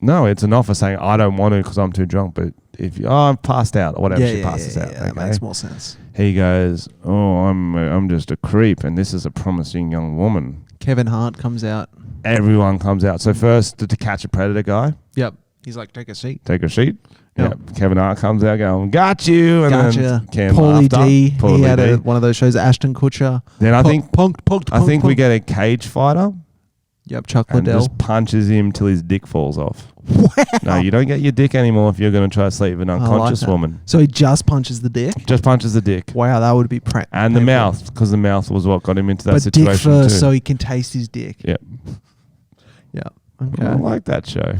No, it's an offer saying, I don't want to because I'm too drunk. But if you, I'm passed out or whatever, she passes out. Yeah, that makes more sense. He goes, oh, I'm just a creep and this is a promising young woman. Kevin Hart comes out. Everyone comes out. So first, the To Catch a Predator guy. Yep. He's like, take a seat. Take a seat. Yep. Kevin Hart comes out going, got you. And gotcha. Then Paulie D. He had one of those shows, Ashton Kutcher. Then I think punked. We get a cage fighter. Yep, Chuck and Liddell. just punches him till his dick falls off. Wow. No, you don't get your dick anymore if you're going to try to sleep with an unconscious woman. So he just punches the dick? Just punches the dick. Wow, that would be and the mouth, because the mouth was what got him into that situation dick first, too. So he can taste his dick. Yep. Yeah. Okay. I like that show.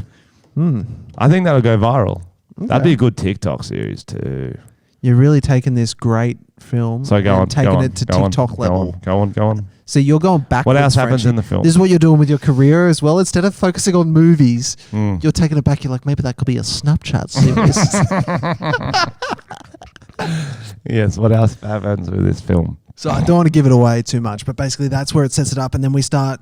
I think that'll go viral. Okay. That'd be a good TikTok series too. You're really taking this great film and taking it to TikTok level. Go on. So you're going backwards. What else happens Frenchy. in the film? This is what you're doing with your career as well. Instead of focusing on movies, you're taking it back. You're like, maybe that could be a Snapchat series. Yes, what else happens with this film? So I don't want to give it away too much, but basically that's where it sets it up. And then we start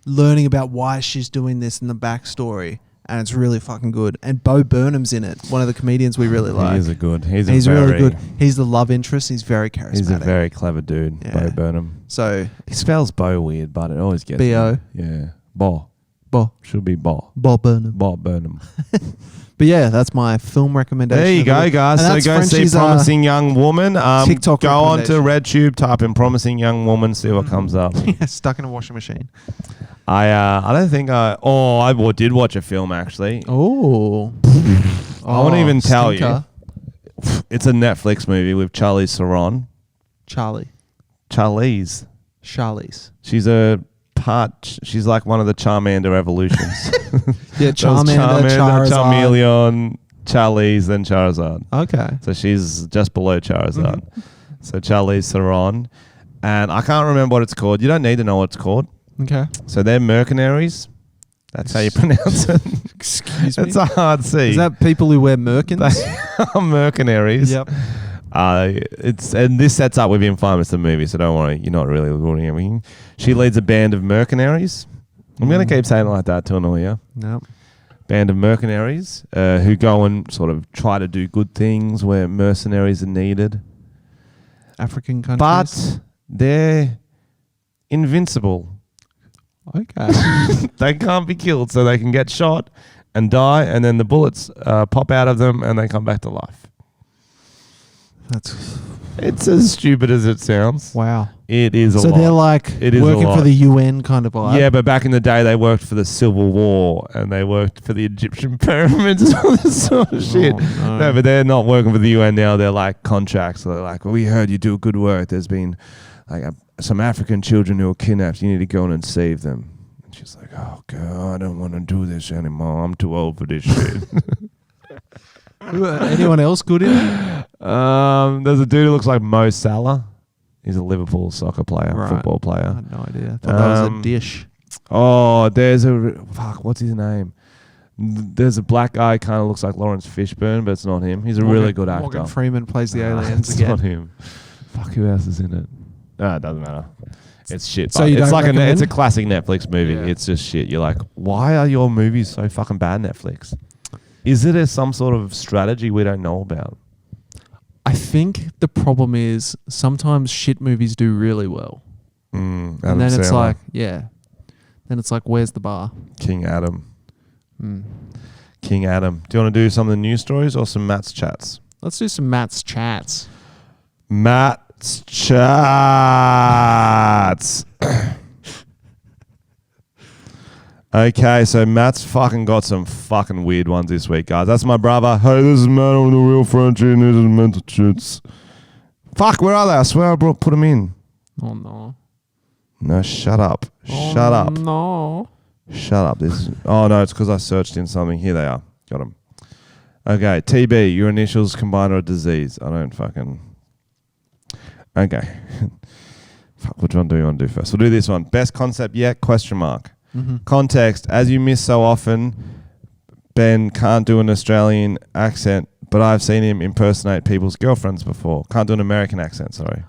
learning about why she's doing this in the backstory. And it's really fucking good. And Bo Burnham's in it, one of the comedians we really like. He's really good. He's the love interest. He's very charismatic. He's a very clever dude, Yeah. Bo Burnham. So He spells Bo weird, but it always gets B-O. me. Yeah. Bo. Should be Bo. Bob Burnham. Bo Burnham. But yeah, that's my film recommendation. There you go, guys. And So that's go Frenchy's, see Promising Young Woman. TikTok go on to recommendation. RedTube, type in Promising Young Woman, see what comes up. Yeah, stuck in a washing machine. I don't think I did watch a film actually. Oh. I won't even tell stinker. you. It's a Netflix movie with Charlize Theron. Charlize. She's she's like one of the Charmander evolutions. Yeah, Charmander, Charizard. Charmeleon, Charlize, then Charizard. Okay. So she's just below Charizard. So Charlize Theron. And I can't remember what it's called. You don't need to know what it's called. Okay. So they're Mercenaries. That's how you pronounce it. Excuse me. It's a hard C. Is that people who wear merkins? They are Mercenaries. Yep. And this sets up with him 5 minutes of the movie, so don't worry, you're not really ruining everything. She leads a band of mercenaries. I'm going to keep saying it like that to annoy you. Nope. Band of mercenaries who go and sort of try to do good things where mercenaries are needed. African countries. But they're invincible. Okay. They can't be killed, so they can get shot and die, and then the bullets pop out of them and they come back to life. It's as stupid as it sounds. Wow. It is a lot. So they're like It is a working lot. for the UN kind of vibe. Yeah, but back in the day, they worked for the Civil War and they worked for the Egyptian pyramids and all this sort of shit. Oh, No, but they're not working for the UN now. They're like contracts. So they're like, well, we heard you do good work. There's been like some African children who are kidnapped. You need to go in and save them. And she's like, oh, God, I don't want to do this anymore. I'm too old for this shit. Anyone else good in it? There's a dude who looks like Mo Salah. He's a Liverpool soccer player, Right. football I player. had no idea. I thought that was a dish. Oh, there's what's his name? There's a black guy kind of looks like Lawrence Fishburne, but it's not him. He's a really good actor. Morgan Freeman plays the aliens It's again. not him. Fuck, who else is in it? It doesn't matter. It's shit. So but you it's don't like recommend? it's a classic Netflix movie. Yeah. It's just shit. You're like, why are your movies so fucking bad, Netflix? Is it some sort of strategy we don't know about? I think the problem is sometimes shit movies do really well. And And then it's like, yeah. Then it's like, where's the bar? King Adam. King Adam. Do you want to do some of the news stories or some Matt's chats? Let's do some Matt's chats. Matt's chats. Okay, so Matt's fucking got some fucking weird ones this week, guys. That's my brother. Hey, this is Matt. I'm the real Frenchy, and this is Mental Chits. Fuck, where are they? I swear I put them in. Oh, no. No, shut up. Shut up. No. Shut up. No, it's because I searched in something. Here they are. Got them. Okay, TB, your initials combine a disease. I don't fucking... Okay. Fuck, which one do you want to do first? We'll do this one. Best concept yet? Question mark. Context, as you miss so often, Ben can't do an Australian accent, but I've seen him impersonate people's girlfriends before. Can't do an American accent, sorry.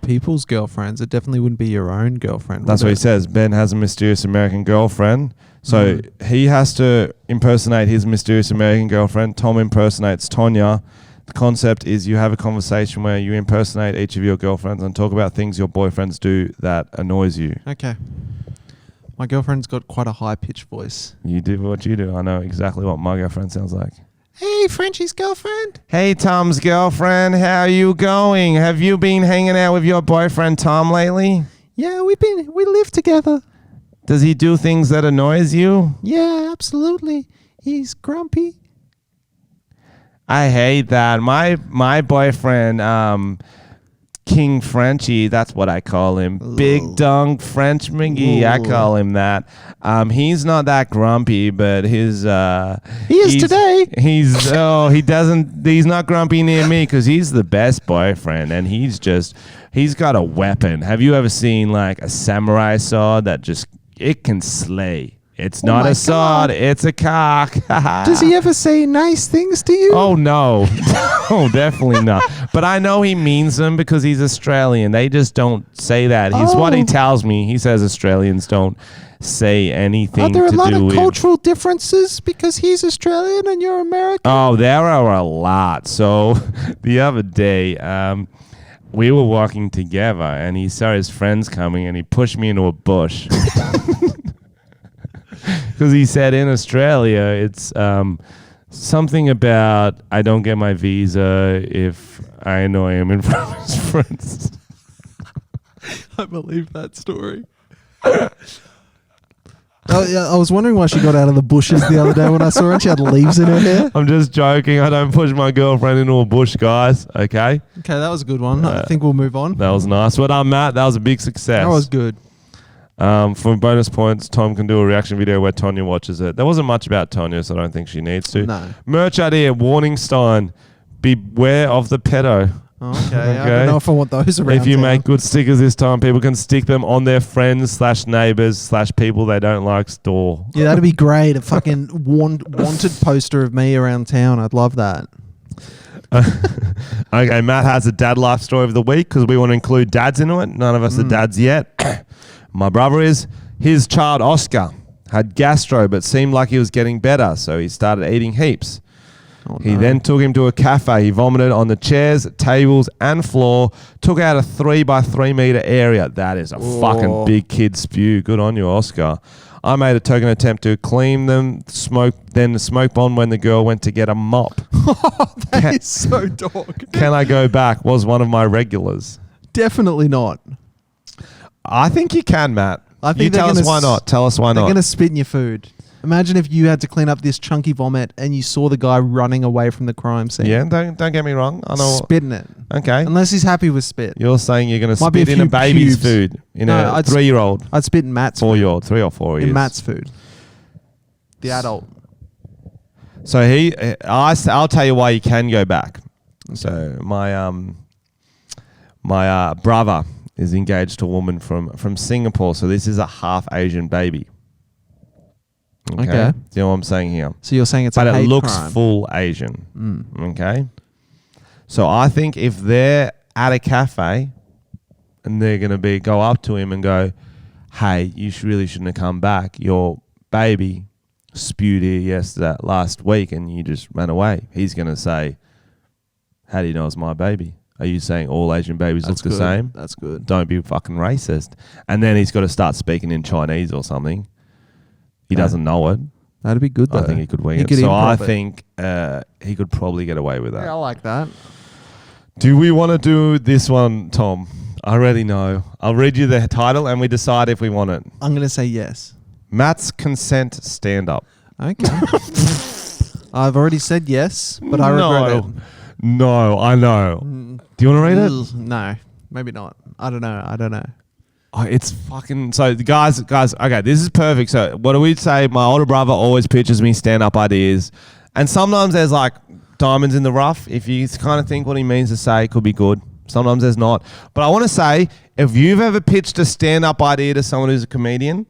People's girlfriends. It definitely wouldn't be your own girlfriend. That's what he says. Ben has a mysterious American girlfriend. So he has to impersonate his mysterious American girlfriend. Tom impersonates Tonya. The concept is you have a conversation where you impersonate each of your girlfriends and talk about things your boyfriends do that annoys you. Okay. My girlfriend's got quite a high-pitched voice. You do what you do. I know exactly what my girlfriend sounds like. Hey, Frenchy's girlfriend. Hey, Tom's girlfriend. How you going? Have you been hanging out with your boyfriend Tom lately? Yeah, we live together. Does he do things that annoys you? Yeah, absolutely. He's grumpy. I hate that. My boyfriend King Frenchy, that's what I call him. Ooh. Big Dong French McGee, I call him that. He's not that grumpy, but he is today. He's not grumpy near me because he's the best boyfriend, and he's got a weapon. Have you ever seen like a samurai sword that it can slay? It's not a sword, it's a cock. Does he ever say nice things to you? Oh, no. Oh, definitely not. But I know he means them because he's Australian. They just don't say that. He's what he tells me. He says Australians don't say anything to do with... Are there a lot of cultural differences because he's Australian and you're American? Oh, there are a lot. So the other day... we were walking together and he saw his friends coming and he pushed me into a bush. Because he said in Australia, it's something about I don't get my visa if I annoy him in front of his friends. I believe that story. I was wondering why she got out of the bushes the other day when I saw her and she had leaves in her hair. I'm just joking. I don't push my girlfriend into a bush, guys. Okay? Okay, that was a good one. I think we'll move on. That was nice. Well done, Matt. That was a big success. That was good. For bonus points, Tom can do a reaction video where Tonya watches it. There wasn't much about Tonya, so I don't think she needs to. No. Merch idea, warning sign. Beware of the pedo. Okay. I don't know if I want those around. If you town. make good stickers this time, people can stick them on their friends/neighbors/people they don't like store. Yeah, that'd be great. A fucking wanted poster of me around town. I'd love that. Okay, Matt has a dad life story of the week because we want to include dads into it. None of us are dads yet. My brother is. His child, Oscar, had gastro but seemed like he was getting better, so he started eating heaps. Oh, He then took him to a cafe. He vomited on the chairs, tables, and floor. Took out a 3 by 3 meter area. That is a fucking big kid spew. Good on you, Oscar. I made a token attempt to clean them, then the smoke bomb when the girl went to get a mop. That is so dog. Can I go back? Was one of my regulars. Definitely not. I think you can, Matt. I think you tell us why not. Tell us why They're not. going to spit in your food. Imagine if you had to clean up this chunky vomit and you saw the guy running away from the crime scene. Yeah, don't get me wrong. I know. Spit in it. Okay. Unless he's happy with spit. You're saying you're going to Might be spit a in a few baby's pubes. food. In No, a 3-year-old. I'd spit in Matt's 4-year-old. 3 or 4 years. In Matt's food. The adult. So I'll tell you why you can go back. So my brother is engaged to a woman from Singapore. So this is a half Asian baby. Okay. Do you know what I'm saying here? So you're saying it's but a hate it looks crime. full Asian. Okay. So I think if they're at a cafe and they're going to go up to him and go, hey, you really shouldn't have come back. Your baby spewed here last week and you just ran away. He's going to say, how do you know it's my baby? Are you saying all Asian babies look the same? That's good. Don't be fucking racist. And then he's got to start speaking in Chinese or something. He doesn't know it. That'd be good, though. I think he could wing He it. could So I improv it. think he could probably get away with that. Yeah, I like that. Do we want to do this one, Tom? I already know. I'll read you the title and we decide if we want it. I'm going to say yes. Matt's consent stand-up. Okay. I've already said yes, but I regret it. No, I know. Do you want to read it? No, maybe not. I don't know. Oh, it's fucking... So, guys, okay, this is perfect. So, what do we say? My older brother always pitches me stand-up ideas. And sometimes there's, like, diamonds in the rough. If you kind of think what he means to say, it could be good. Sometimes there's not. But I want to say, if you've ever pitched a stand-up idea to someone who's a comedian,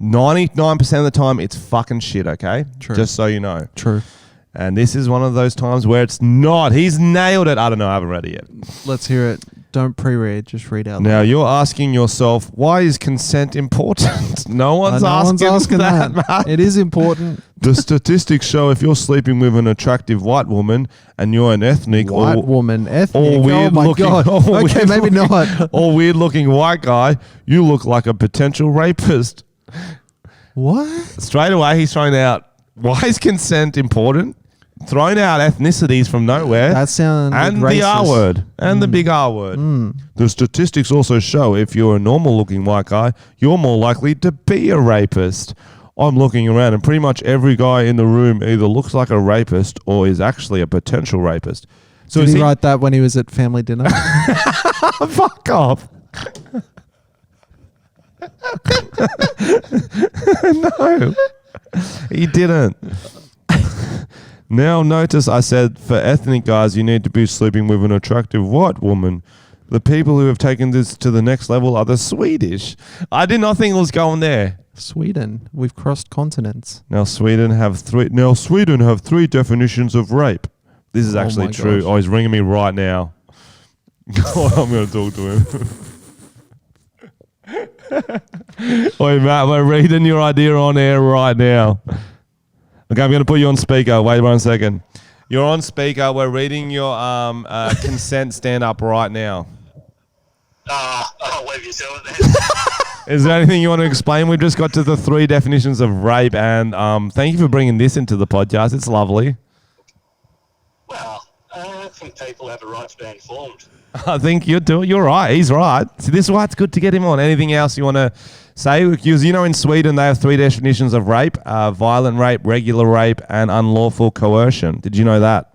99% of the time, it's fucking shit, okay? True. Just so you know. True. And this is one of those times where it's not. He's nailed it. I don't know. I haven't read it yet. Let's hear it. Don't pre-read. Just read out. Now, you're asking yourself, why is consent important? No one's asking that, Matt. It is important. The statistics show if you're sleeping with an attractive white woman and you're an ethnic White or woman, ethnic. or Oh weird my looking, God. or Okay, weird maybe looking- not. or weird looking white guy, you look like a potential rapist. What? Straight away, he's throwing out, why is consent important? Throwing out ethnicities from nowhere. That sounds and racist. the R word. And the big R word. The statistics also show if you're a normal looking white guy, you're more likely to be a rapist. I'm looking around and pretty much every guy in the room either looks like a rapist or is actually a potential rapist. So Did is he write that when he was at family dinner? Fuck off. No, he didn't. Now notice I said for ethnic guys, you need to be sleeping with an attractive white woman. The people who have taken this to the next level are the Swedish. I did not think it was going there. Sweden. We've crossed continents. Now Sweden have three definitions of rape. This is actually true. Gosh. Oh, he's ringing me right now. I'm going to talk to him. Oi, Matt, we're reading your idea on air right now. Okay, I'm going to put you on speaker. Wait 1 second. You're on speaker. We're reading your consent stand-up right now. I'll leave you to it then. Is there anything you want to explain? We just got to the 3 definitions of rape, and thank you for bringing this into the podcast. It's lovely. Well, I think people have a right to be informed. I think you're right. He's right. See, this is why it's good to get him on. Anything else you want to say? Because in Sweden they have 3 definitions of rape: violent rape, regular rape, and unlawful coercion. Did you know that?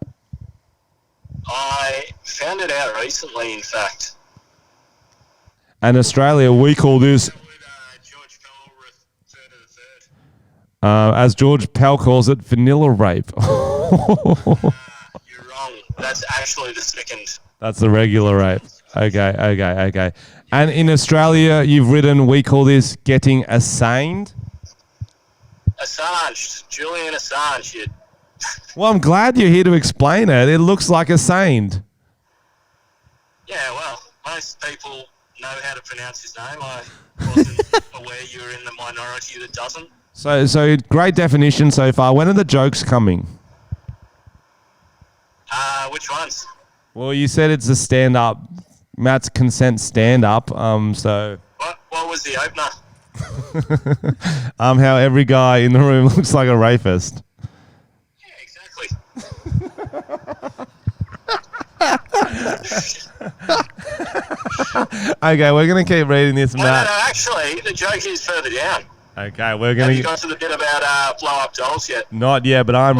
I found it out recently, in fact. And Australia, we call this, George Pell referred to the third. as George Pell calls it, vanilla rape. You're wrong. That's actually the second. That's the regular rape. Okay. And in Australia, you've written, we call this getting assigned. Assange. Julian Assange. Well, I'm glad you're here to explain it. It looks like assigned. Yeah, well, most people know how to pronounce his name. I wasn't aware you were in the minority that doesn't. So great definition so far. When are the jokes coming? Which ones? Well, you said it's a stand-up, Matt's consent stand-up. So What was the opener? how every guy in the room looks like a rapist. Yeah, exactly. Okay, we're gonna keep reading this, No, Matt. actually, the joke is further down. Okay, we're Have you gonna. got to the bit about blow-up dolls yet? Not yet, but I'm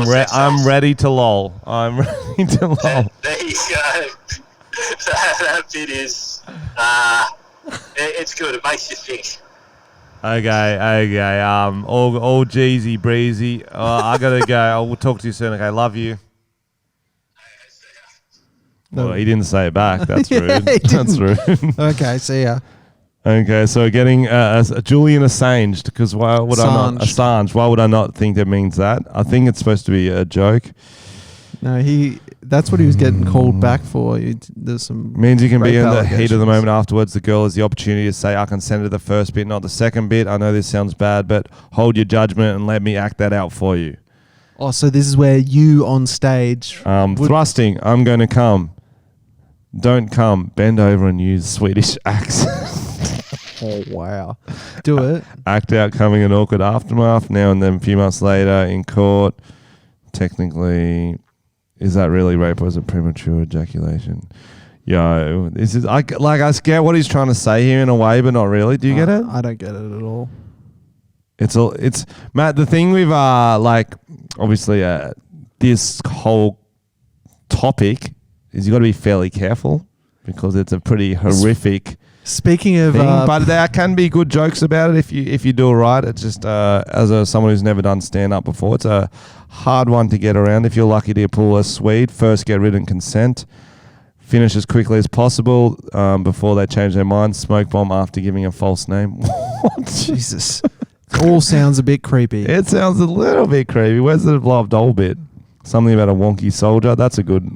ready to lol. I'm ready to lol. There you go. that bit is, it's good. It makes you think. Okay. All Jeezy breezy. I gotta go. I will talk to you soon. Okay, love you. Well, he didn't say it back. That's Yeah, rude. he That's didn't. rude. Okay, see ya. Okay, so getting Julian Assange, because why would I not Assange? Why would I not think that means that? I think it's supposed to be a joke. No, that's what he was getting called back for. There's some Means you can be rape in the heat of the allegations. moment afterwards. The girl has the opportunity to say, I consent to the first bit, not the second bit. I know this sounds bad, but hold your judgment and let me act that out for you. Oh, so this is where you on stage Thrusting, I'm going to come. Don't come. Bend over and use Swedish accent. Oh, wow. Do it. Act out coming in awkward aftermath. Now and then a few months later in court. Technically, is that really rape or is it premature ejaculation? Yo, this is I get what he's trying to say here in a way, but not really. Do you get it? I don't get it at all. It's Matt. The thing with obviously this whole topic is you got to be fairly careful because it's a pretty horrific Speaking of, thing, but there can be good jokes about it if you do it right. It's just someone who's never done stand up before, it's a hard one to get around. If you're lucky to pull a Swede, first get written consent, finish as quickly as possible before they change their mind. Smoke bomb after giving a false name. What? Jesus, it all sounds a bit creepy. It sounds a little bit creepy. Where's the blow up doll bit? Something about a wonky soldier. That's a good.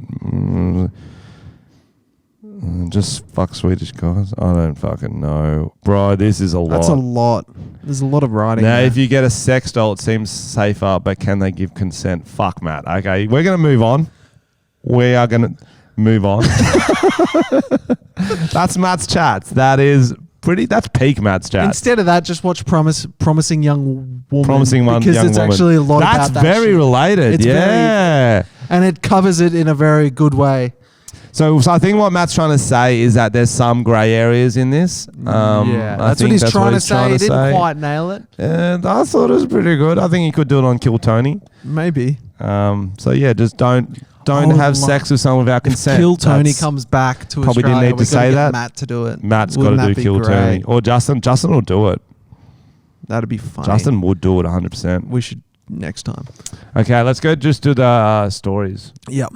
Just fuck Swedish guys. I don't fucking know, bro. This is a lot. That's a lot. There's a lot of writing. Now, there. if you get a sex doll, it seems safer, but can they give consent? Fuck, Matt. Okay, we're going to move on. We are going to move on. That's Matt's chats. That's peak Matt's chats. Instead of that, just watch Promising Young Woman. Promising Young because Woman. it's actually a lot That's about that very shit. related. It's yeah. And it covers it in a very good way. So I think what Matt's trying to say is that there's some grey areas in this. That's what he's trying to say. He didn't quite nail it. And I thought it was pretty good. I think he could do it on Kill Tony. Maybe. So yeah, just don't. don't have sex with someone without consent. Kill Tony comes back to probably Australia. didn't need to say that. Matt to do it. Matt's got Wouldn't to that do be Kill great? Tony. Or Justin. Justin will do it. That'd be funny. Justin would do it 100%. We should next time. Okay, let's go just do the stories. Yep.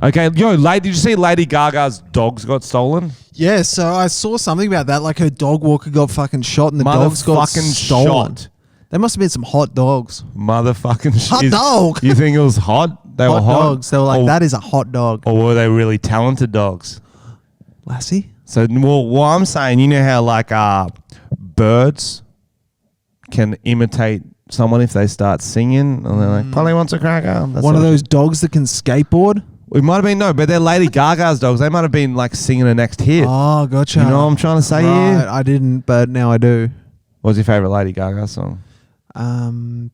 Okay, did you see Lady Gaga's dogs got stolen? Yeah, so I saw something about that. Like her dog walker got fucking shot and the dogs got stolen. Shot. There must have been some hot dogs. Motherfucking Hot dog. You think it was hot? They were hot dogs. They were like, that is a hot dog. Or were they really talented dogs? Lassie? So, what I'm saying, you know how like birds can imitate someone if they start singing, and they're like, Polly wants a cracker. That's one of those dogs that can skateboard? It might have been, no, but they're Lady Gaga's dogs. They might have been like singing the next hit. Oh, gotcha. You know what I'm trying to say here? I didn't, but now I do. What's your favourite Lady Gaga song?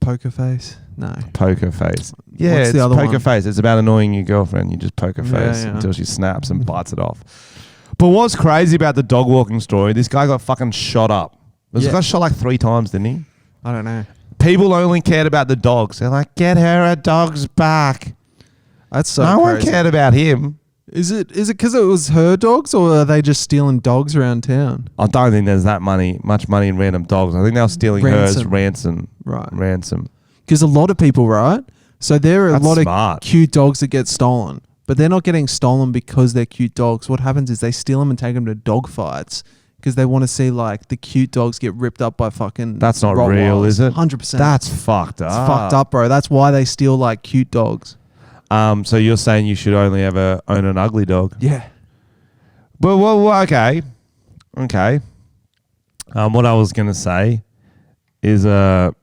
Poker Face? No. Poker Face. Yeah, What's it's the other Poker one? Face. It's about annoying your girlfriend. You just poker face until she snaps and bites it off. But what's crazy about the dog walking story, this guy got fucking shot up. This guy shot like 3 times, didn't he? I don't know. People only cared about the dogs. They're like, get her dog's back. That's so no crazy. one cared about him. Is it because it was her dogs, or are they just stealing dogs around town? I don't think there's that much money in random dogs. I think they were stealing hers ransom. Right. Ransom. Because a lot of people, right? So there are a lot of cute dogs that get stolen, but they're not getting stolen because they're cute dogs. What happens is they steal them and take them to dog fights because they want to see like the cute dogs get ripped up by fucking. That's not real, is it? 100%. That's fucked up. It's fucked up, bro. That's why they steal like cute dogs. So you're saying you should only ever own an ugly dog? Yeah. Well, okay. Okay. What I was going to say is that's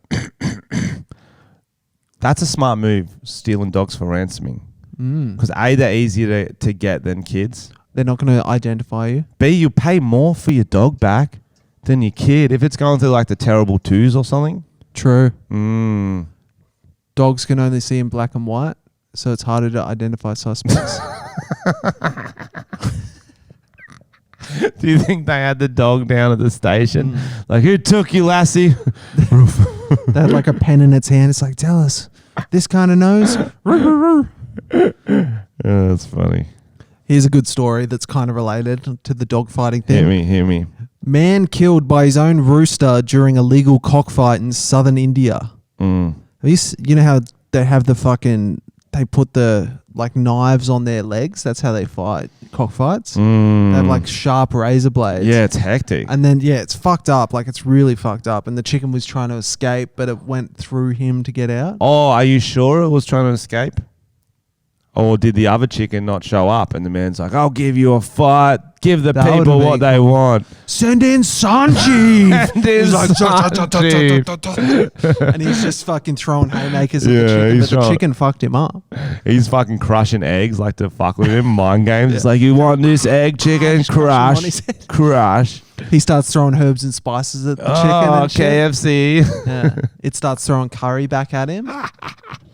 a smart move, stealing dogs for ransoming. Because A, they're easier to get than kids. They're not going to identify you. B, you pay more for your dog back than your kid if it's going through like the terrible twos or something. True. Dogs can only see in black and white, so it's harder to identify suspects. Do you think they had the dog down at the station? Like, who took you, lassie? They had like a pen in its hand. It's like, tell us, this kind of nose? Oh, that's funny. Here's a good story that's kind of related to the dog fighting thing. Hear me. Man killed by his own rooster during a legal cockfight in southern India. You know how they have they put the like knives on their legs? That's how they fight cockfights. They have like sharp razor blades. Yeah, it's hectic. And then, it's fucked up. Like, it's really fucked up. And the chicken was trying to escape, but it went through him to get out. Oh, are you sure it was trying to escape? Or did the other chicken not show up? And the man's like, I'll give you a fight. Give the people what they want. Send in Sanjeev. He's like, and he's just fucking throwing haymakers at the chicken. But the chicken fucked him up. He's fucking crushing eggs like to fuck with him. Mind games. It's like, you want this egg, chicken? Crush. He starts throwing herbs and spices at the chicken. And KFC. Yeah. It starts throwing curry back at him.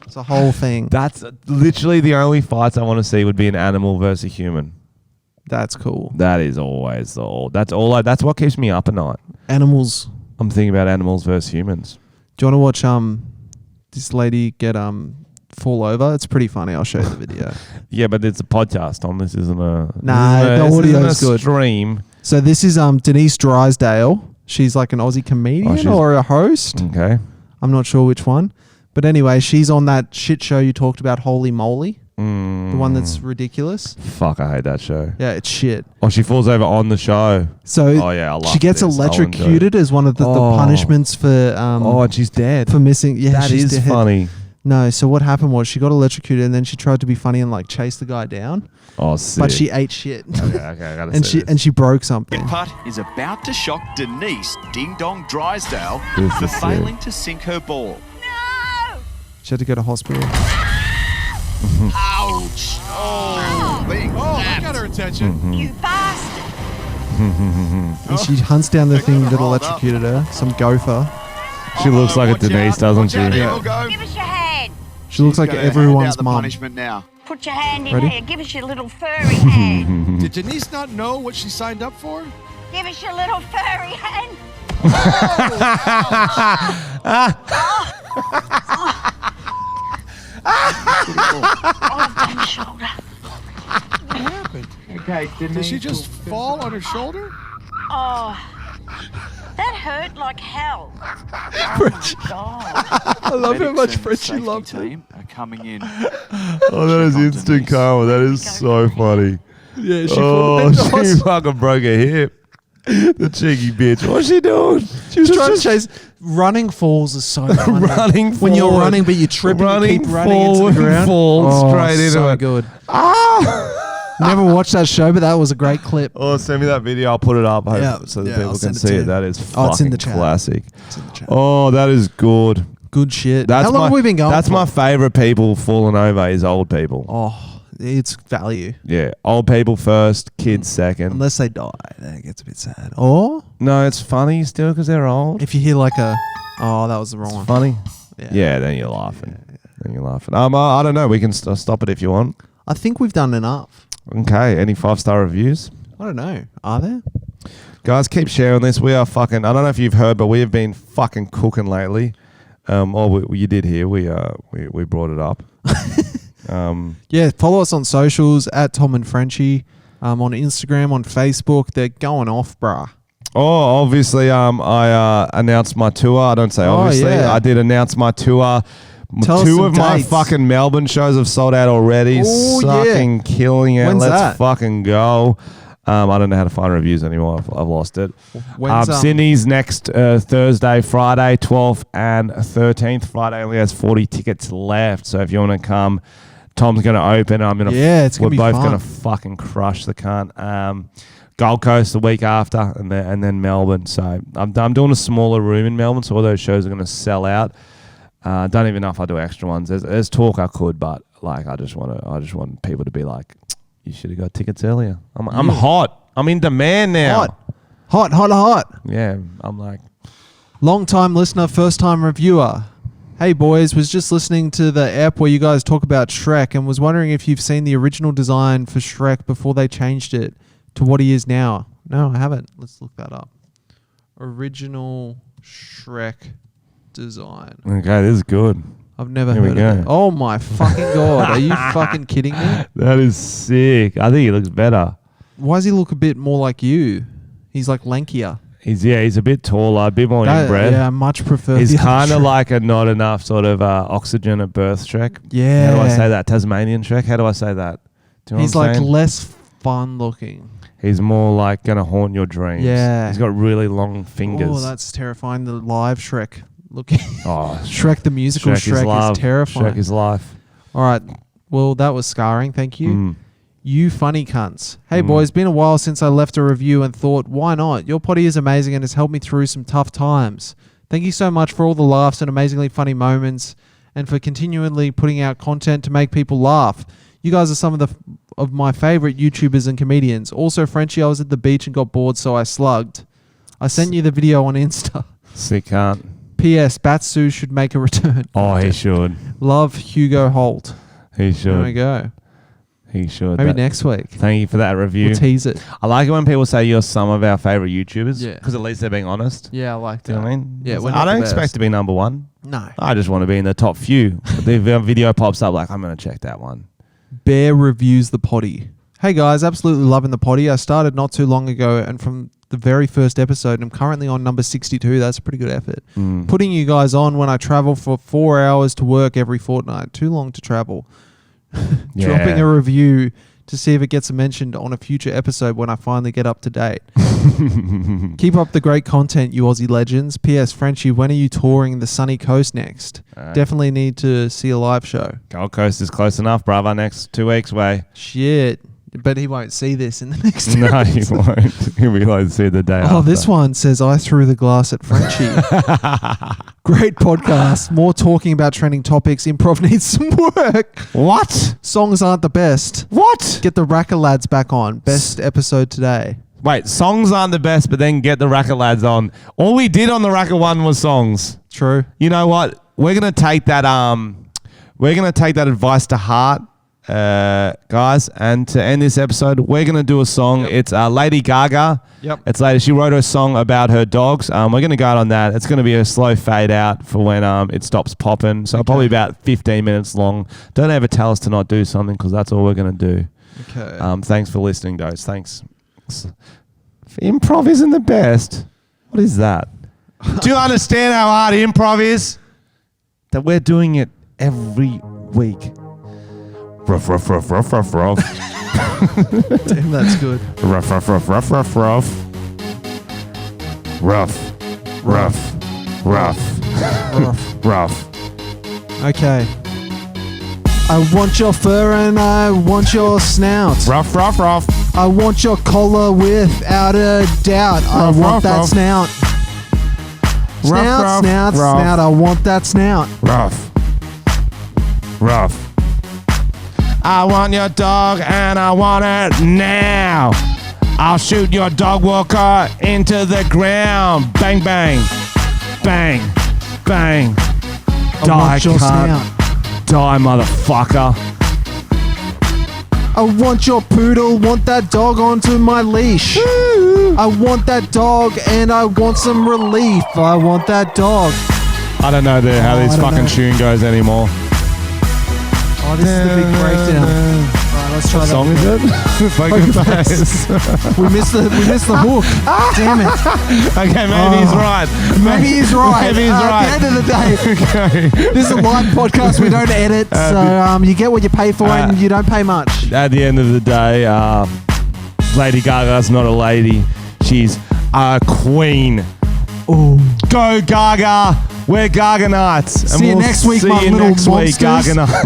It's a whole thing. That's literally the only fights I want to see would be an animal versus a human. That's cool. That is always that's what keeps me up at night. Animals. I'm thinking about animals versus humans. Do you want to watch this lady get fall over? It's pretty funny. I'll show you the video. Yeah, but it's a podcast, Tom. This isn't a the audio's good. Stream. So this is Denise Drysdale. She's like an Aussie comedian or a host. Okay. I'm not sure which one. But anyway, she's on that shit show you talked about, Holey Moley. The one that's ridiculous. Fuck, I hate that show. Yeah, it's shit. Oh, she falls over on the show. So I love she gets electrocuted as one of the punishments for and she's dead. For missing. Yeah, that she's is dead. funny. No, so what happened was she got electrocuted and then she tried to be funny and like chase the guy down. Oh, sick. But she ate shit. Okay, I gotta see this. And she broke something. Putt is about to shock Denise Ding Dong Drysdale for failing to sink her ball. She had to go to hospital. Ouch! Oh, that got her attention. You bastard! And she hunts down the thing that electrocuted her, some gopher. She looks like a Denise, doesn't she? Give us your hand. She looks like everyone's mum. Punishment now. Put your hand in Ready? here. Give us your little furry hand. Did Denise not know what she signed up for? Give us your little furry hand. I've done my shoulder. What happened? Okay, Did she just fall on her shoulder? Oh, that hurt like hell. Frenchy. God. I love how much Medics and Frenchy safety loves it. team are coming in. Oh, that is instant karma. That is so funny. Yeah, she Oh, fought she fucking broke her hip. The cheeky bitch. What's she doing? She was trying to chase. Running falls is so funny. Running when you're forward. running, but you trip and you Running keep running into forward the ground. and fall Oh, straight into so it. good. Ah! Never watched that show, but that was a great clip. Oh, send me that video. I'll put it up so that people I'll can send it see to it. you. That is Oh, it's in fucking the chat. classic. It's in the chat. Oh, that is good. Good shit. That's How long have we been going? That's for? my favorite people falling over is old people. Oh, it's value. Yeah, old people first, kids second. Unless they die, then it gets a bit sad. Or No, it's funny still because they're old. if you hear like a, oh, that was the wrong one. Funny. Yeah. Yeah, then you're laughing. Then you're laughing. I don't know. We can stop it if you want. I think we've done enough. Okay. Any 5-star reviews? I don't know. Are there? Guys, keep sharing this. We are fucking. I don't know if you've heard, but we have been fucking cooking lately. You did hear. We brought it up. Yeah, follow us on socials at Tom and Frenchy, on Instagram, on Facebook. They're going off, bruh. Oh, obviously, I announced my tour. I don't say obviously. yeah. I did announce my tour. Tell us Two some of my dates. fucking Melbourne shows have sold out already. Oh, Sucking, killing it. When's Let's that? fucking go. I don't know how to find reviews anymore. I've lost it. When's Sydney's next Thursday, Friday, 12th and 13th. Friday only has 40 tickets left. So if you want to come, Tom's going to open. It's gonna we're be both fun. going to fucking crush the cunt. Gold Coast the week after, and then Melbourne. So I'm doing a smaller room in Melbourne, so all those shows are going to sell out. Don't even know if I do extra ones. There's talk I could, but like I just want people to be like, you should have got tickets earlier. I'm hot. I'm in demand now. Hot. Yeah, I'm like, Long time listener, first time reviewer. Hey boys, was just listening to the app where you guys talk about Shrek and was wondering if you've seen the original design for Shrek before they changed it to what he is now. No, I haven't. Let's look that up. Original Shrek design. okay, this is good. I've never Here we heard of go. it. Oh my fucking god. Are you fucking kidding me? That is sick. I think he looks better. Why does he look a bit more like you? He's like lankier. He's a bit taller, a bit more inbred. Yeah, I much prefer He's the other kind of Shrek. like a not enough sort of oxygen at birth Shrek. Yeah. How do I say that? Tasmanian Shrek? How do I say that? Do you know He's what I'm like saying? less fun looking. He's more like going to haunt your dreams. Yeah. He's got really long fingers. Oh, that's terrifying. The live Shrek looking. Oh, Shrek the musical Shrek is terrifying. Shrek is life. All right. Well, that was scarring. Thank you. Mm. You funny cunts. Hey, boys, been a while since I left a review and thought, why not? Your potty is amazing and has helped me through some tough times. Thank you so much for all the laughs and amazingly funny moments and for continually putting out content to make people laugh. You guys are some of my favorite YouTubers and comedians. Also, Frenchy, I was at the beach and got bored, so I slugged. I sent you the video on Insta. Sick cunt. P.S. Batsu should make a return. Oh, he should. Love, Hugo Holt. He There we should. go. He should. Maybe next week. Thank you for that review. We'll tease it. I like it when people say you're some of our favorite YouTubers. Yeah. Because at least they're being honest. Yeah, I like Do that. you know what I mean? Yeah, we're I not don't the expect best. to be number one. No. I just want to be in the top few. If the video pops up, like, I'm going to check that one. Bear reviews the potty. Hey guys, absolutely loving the potty. I started not too long ago and from the very first episode, I'm currently on number 62. That's a pretty good effort. Putting you guys on when I travel for 4 hours to work every fortnight. Too long to travel. Dropping a review to see if it gets mentioned on a future episode when I finally get up to date. Keep up the great content, you Aussie legends. P.S. Frenchy, when are you touring the sunny coast next? Definitely need to see a live show. Gold Coast is close enough, brother. Next 2 weeks away. Shit. But he won't see this in the next 2 No, weeks. he won't. He'll be like, see the day after. Oh, this one says, I threw the glass at Frenchy. Great podcast. More talking about trending topics. Improv needs some work. What? Songs aren't the best. What? Get the Racker Lads back on. Best episode today. Wait, songs aren't the best, but then get the Racker Lads on. All we did on the Racker one was songs. True. You know what? We're gonna take that. We're gonna take that advice to heart, guys. And to end this episode, we're going to do a song. Yep. It's Lady Gaga. Yep. It's later. She wrote a song about her dogs. We're going to go out on that. It's going to be a slow fade out for when it stops popping. So probably about 15 minutes long. Don't ever tell us to not do something because that's all we're going to do. Okay. Thanks for listening, Dose. Thanks. Improv isn't the best. What is that? Do you understand how hard improv is? That we're doing it every week. Ruff, ruff, ruff, ruff, ruff, ruff. Damn, that's good. Ruff, ruff, ruff, ruff, ruff, ruff. Rough, rough, rough, rough. Okay. I want your fur and I want your snout. Rough, rough, rough. I want your collar without a doubt. I Ruff, want ruff, that ruff. snout. Snout, ruff, snout, ruff. snout. I want that snout. Rough, rough. I want your dog and I want it now. I'll shoot your dog walker into the ground. Bang, bang, bang, bang. I want your snout. Die, motherfucker. I want your poodle, want that dog onto my leash. I want that dog and I want some relief. I want that dog. I don't know how this fucking tune goes anymore. Oh, this is the big breakdown. Alright, let's try What that. song is it? Poker Face. We missed the hook. Damn it. Okay, maybe he's right. Maybe he's right. Maybe he's right. At the end of the day, Okay. this is a live podcast. We don't edit, so you get what you pay for and you don't pay much. At the end of the day, Lady Gaga's not a lady. She's a queen. Ooh. Go Gaga. We're Gaga Nights. See you next week, see my you little next week, monsters. Gaga Nights.